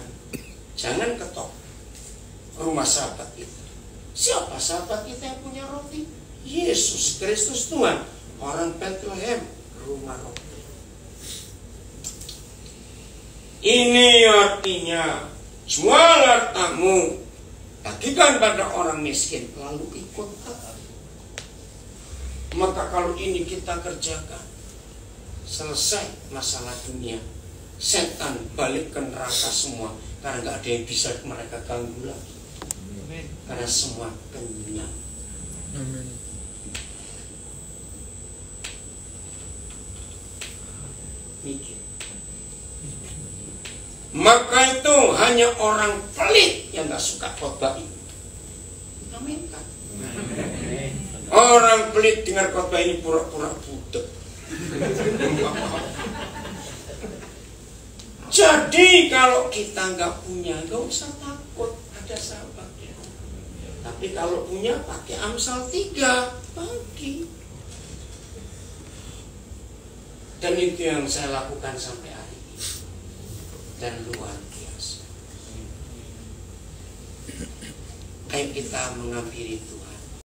jangan ketok rumah sahabat kita. Siapa sahabat kita yang punya roti? Yesus Kristus Tuhan, orang Bethlehem, rumah roti. Ini artinya jual hartamu, bagikan pada orang miskin, lalu ikut aku. Maka kalau ini kita kerjakan, selesai masalah dunia. Setan balik ke neraka semua, karena gak ada yang bisa mereka ganggu lagi. Karena semua kenyang. Amin. Mikir. Maka itu hanya orang pelit yang gak suka khotbah ini. Amin kan? Orang pelit dengar khotbah ini pura-pura budek. Jadi kalau kita nggak punya, nggak usah takut ada sahabatnya. Tapi kalau punya, pakai Amsal 3 bagi. Dan itu yang saya lakukan sampai hari ini. Dan luar biasa. Ayo kita menghampiri Tuhan.